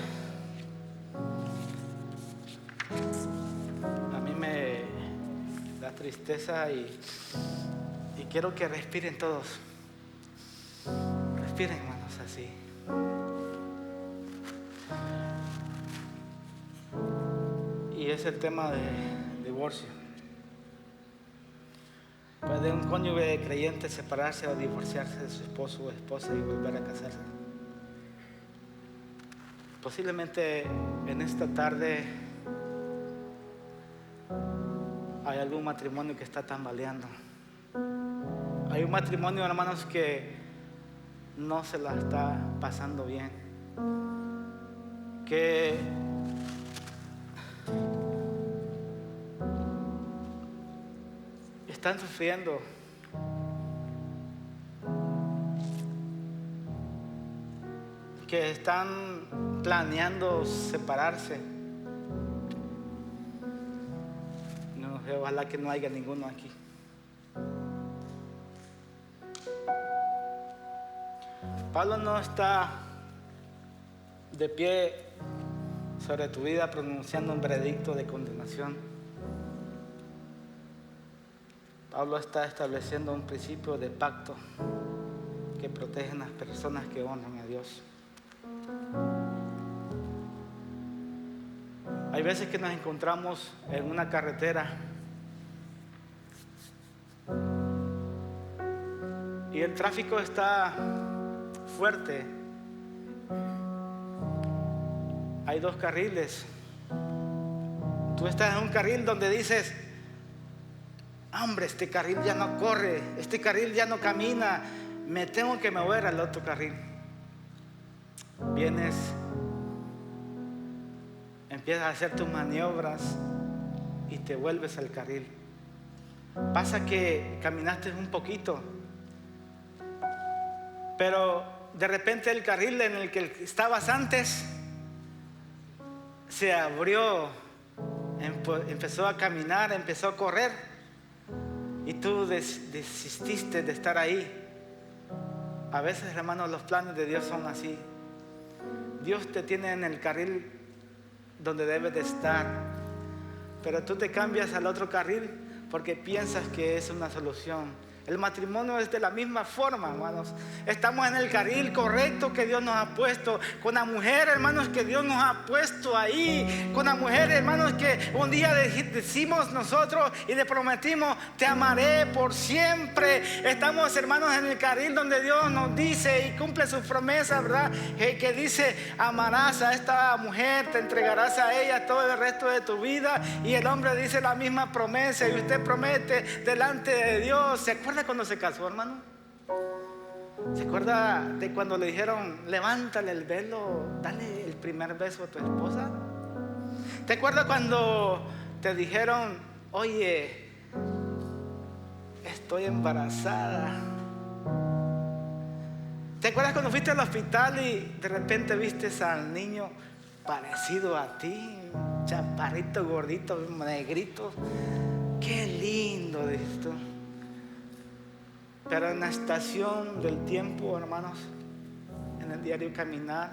a mí me da tristeza y quiero que respiren todos. Respiren, hermanos, así. Y es el tema de divorcio. ¿Puede un cónyuge creyente separarse o divorciarse de su esposo o esposa y volver a casarse? Posiblemente en esta tarde hay algún matrimonio que está tambaleando. Hay un matrimonio, hermanos, que no se la está pasando bien, que están sufriendo, que están planeando separarse. No, ojalá que no haya ninguno aquí. Pablo no está de pie sobre tu vida pronunciando un veredicto de condenación. Pablo está estableciendo un principio de pacto que protege a las personas que honran a Dios. Hay veces que nos encontramos en una carretera y el tráfico está fuerte. Hay dos carriles. Tú estás en un carril donde dices, hombre, este carril ya no corre, este carril ya no camina, me tengo que mover al otro carril. Vienes, empiezas a hacer tus maniobras y te vuelves al carril. Pasa que caminaste un poquito, pero de repente el carril en el que estabas antes se abrió, empezó a caminar, empezó a correr y tú desististe de estar ahí. A veces, hermanos, los planes de Dios son así. Dios te tiene en el carril donde debes de estar, pero tú te cambias al otro carril porque piensas que es una solución. El matrimonio es de la misma forma, hermanos. Estamos en el carril correcto que Dios nos ha puesto. Con la mujer, hermanos, que Dios nos ha puesto ahí. Con la mujer, hermanos, que un día decimos nosotros y le prometimos: te amaré por siempre. Estamos, hermanos, en el carril donde Dios nos dice y cumple sus promesas, ¿verdad? Que dice: amarás a esta mujer, te entregarás a ella todo el resto de tu vida. Y el hombre dice la misma promesa y usted promete delante de Dios. ¿Se acuerda cuando se casó, hermano? ¿Se acuerda de cuando le dijeron: levántale el velo, dale el primer beso a tu esposa? ¿Te acuerdas cuando te dijeron: oye, estoy embarazada? ¿Te acuerdas cuando fuiste al hospital y de repente viste al niño parecido a ti, chaparrito, gordito, negrito? Qué lindo, dices tú. Pero en la estación del tiempo, hermanos, en el diario caminar,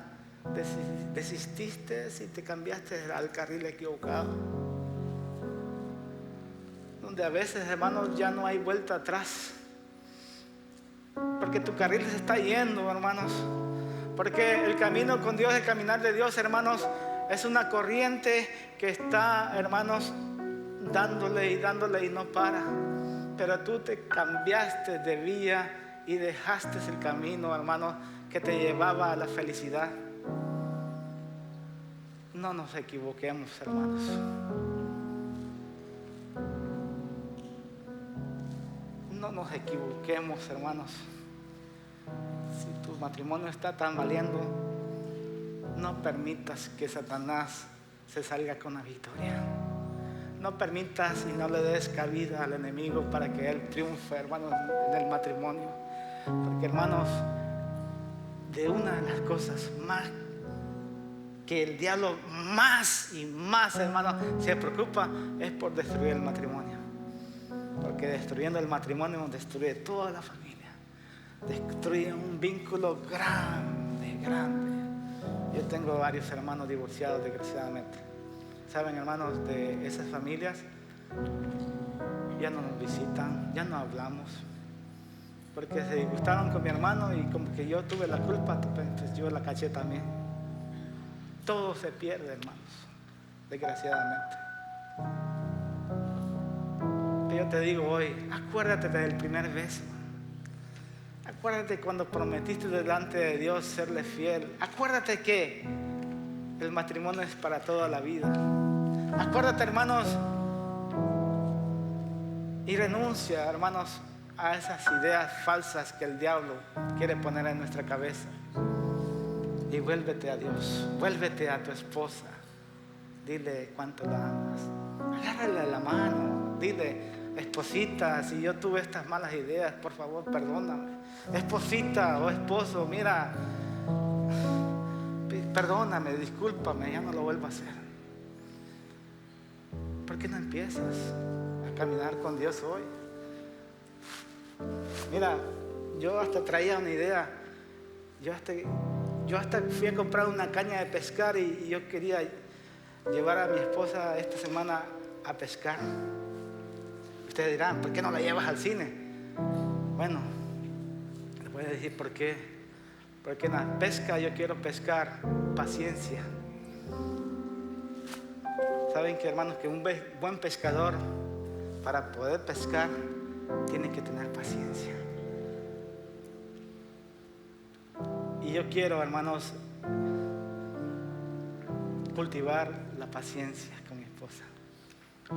desististe y te cambiaste al carril equivocado, donde a veces, hermanos, ya no hay vuelta atrás, porque tu carril se está yendo, hermanos. Porque el camino con Dios, el caminar de Dios, hermanos, es una corriente que está, hermanos, dándole y no para. Pero tú te cambiaste de vía y dejaste el camino, hermanos, que te llevaba a la felicidad. No nos equivoquemos, hermanos. No nos equivoquemos, hermanos. Si tu matrimonio está tambaleando, no permitas que Satanás se salga con la victoria. No permitas y no le des cabida al enemigo para que él triunfe, hermanos, en el matrimonio. Porque, hermanos, de una de las cosas más que el diablo más y más, hermanos, se preocupa es por destruir el matrimonio. Porque destruyendo el matrimonio destruye toda la familia, destruye un vínculo grande, grande. Yo tengo varios hermanos divorciados, desgraciadamente. Saben, hermanos, de esas familias ya no nos visitan, ya no hablamos, porque se disgustaron con mi hermano y como que yo tuve la culpa, pues yo la caché también. Todo se pierde, hermanos, desgraciadamente. Pero yo te digo hoy, acuérdate del primer beso. Acuérdate cuando prometiste delante de Dios serle fiel. Acuérdate que el matrimonio es para toda la vida. Acuérdate, hermanos, y renuncia, hermanos, a esas ideas falsas que el diablo quiere poner en nuestra cabeza. Y vuélvete a Dios, vuélvete a tu esposa. Dile cuánto la amas. Agárrale la mano, dile: esposita, si yo tuve estas malas ideas, por favor, perdóname. Esposita o esposo, mira, perdóname, discúlpame, ya no lo vuelvo a hacer. ¿Por qué no empiezas a caminar con Dios hoy? Mira, yo hasta traía una idea. Yo hasta fui a comprar una caña de pescar y yo quería llevar a mi esposa esta semana a pescar. Ustedes dirán: ¿por qué no la llevas al cine? Bueno, les voy a decir por qué. Porque en la pesca yo quiero pescar paciencia. Saben que, hermanos, que un buen pescador, para poder pescar, tiene que tener paciencia. Y yo quiero, hermanos, cultivar la paciencia con mi esposa,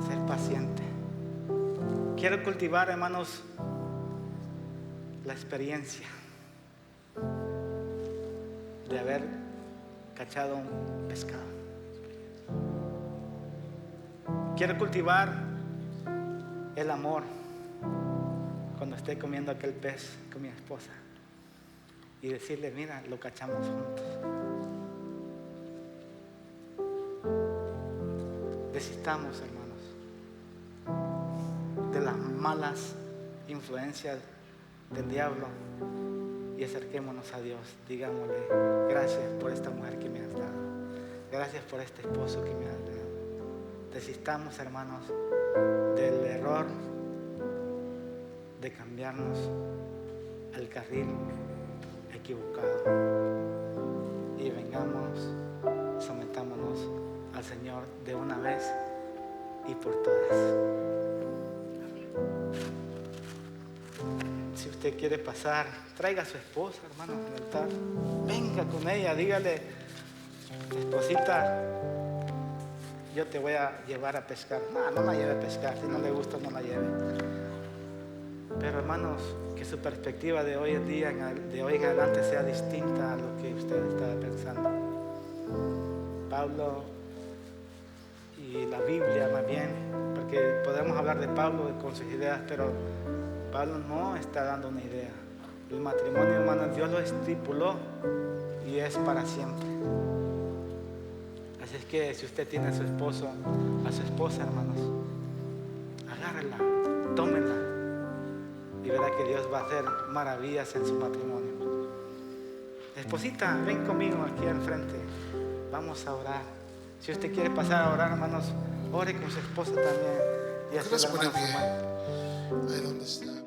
ser paciente. Quiero cultivar, hermanos, la experiencia de haber cachado un pescado. Quiero cultivar el amor cuando esté comiendo aquel pez con mi esposa y decirle: mira, lo cachamos juntos. Desistamos, hermanos, de las malas influencias del diablo y acerquémonos a Dios. Digámosle: gracias por esta mujer que me has dado, gracias por este esposo que me has dado. Desistamos, hermanos, del error de cambiarnos al carril equivocado y vengamos, sometámonos al Señor de una vez y por todas. Si usted quiere pasar, traiga a su esposa, hermano, al altar. Venga con ella, dígale: esposita, yo te voy a llevar a pescar. No la lleve a pescar, si no le gusta no la lleve. Pero hermanos, que su perspectiva de hoy en día, de hoy en adelante, sea distinta a lo que usted estaba pensando. Pablo y la Biblia, más bien, porque podemos hablar de Pablo con sus ideas, pero Pablo no está dando una idea. El matrimonio, hermanos, Dios lo estipuló y es para siempre. Así es que si usted tiene a su esposo, a su esposa, hermanos, agárrela, tómenla y verá que Dios va a hacer maravillas en su matrimonio. Esposita, ven conmigo aquí al frente, vamos a orar. Si usted quiere pasar a orar, hermanos, ore con su esposa también. Y así la hermana. Ahí donde está.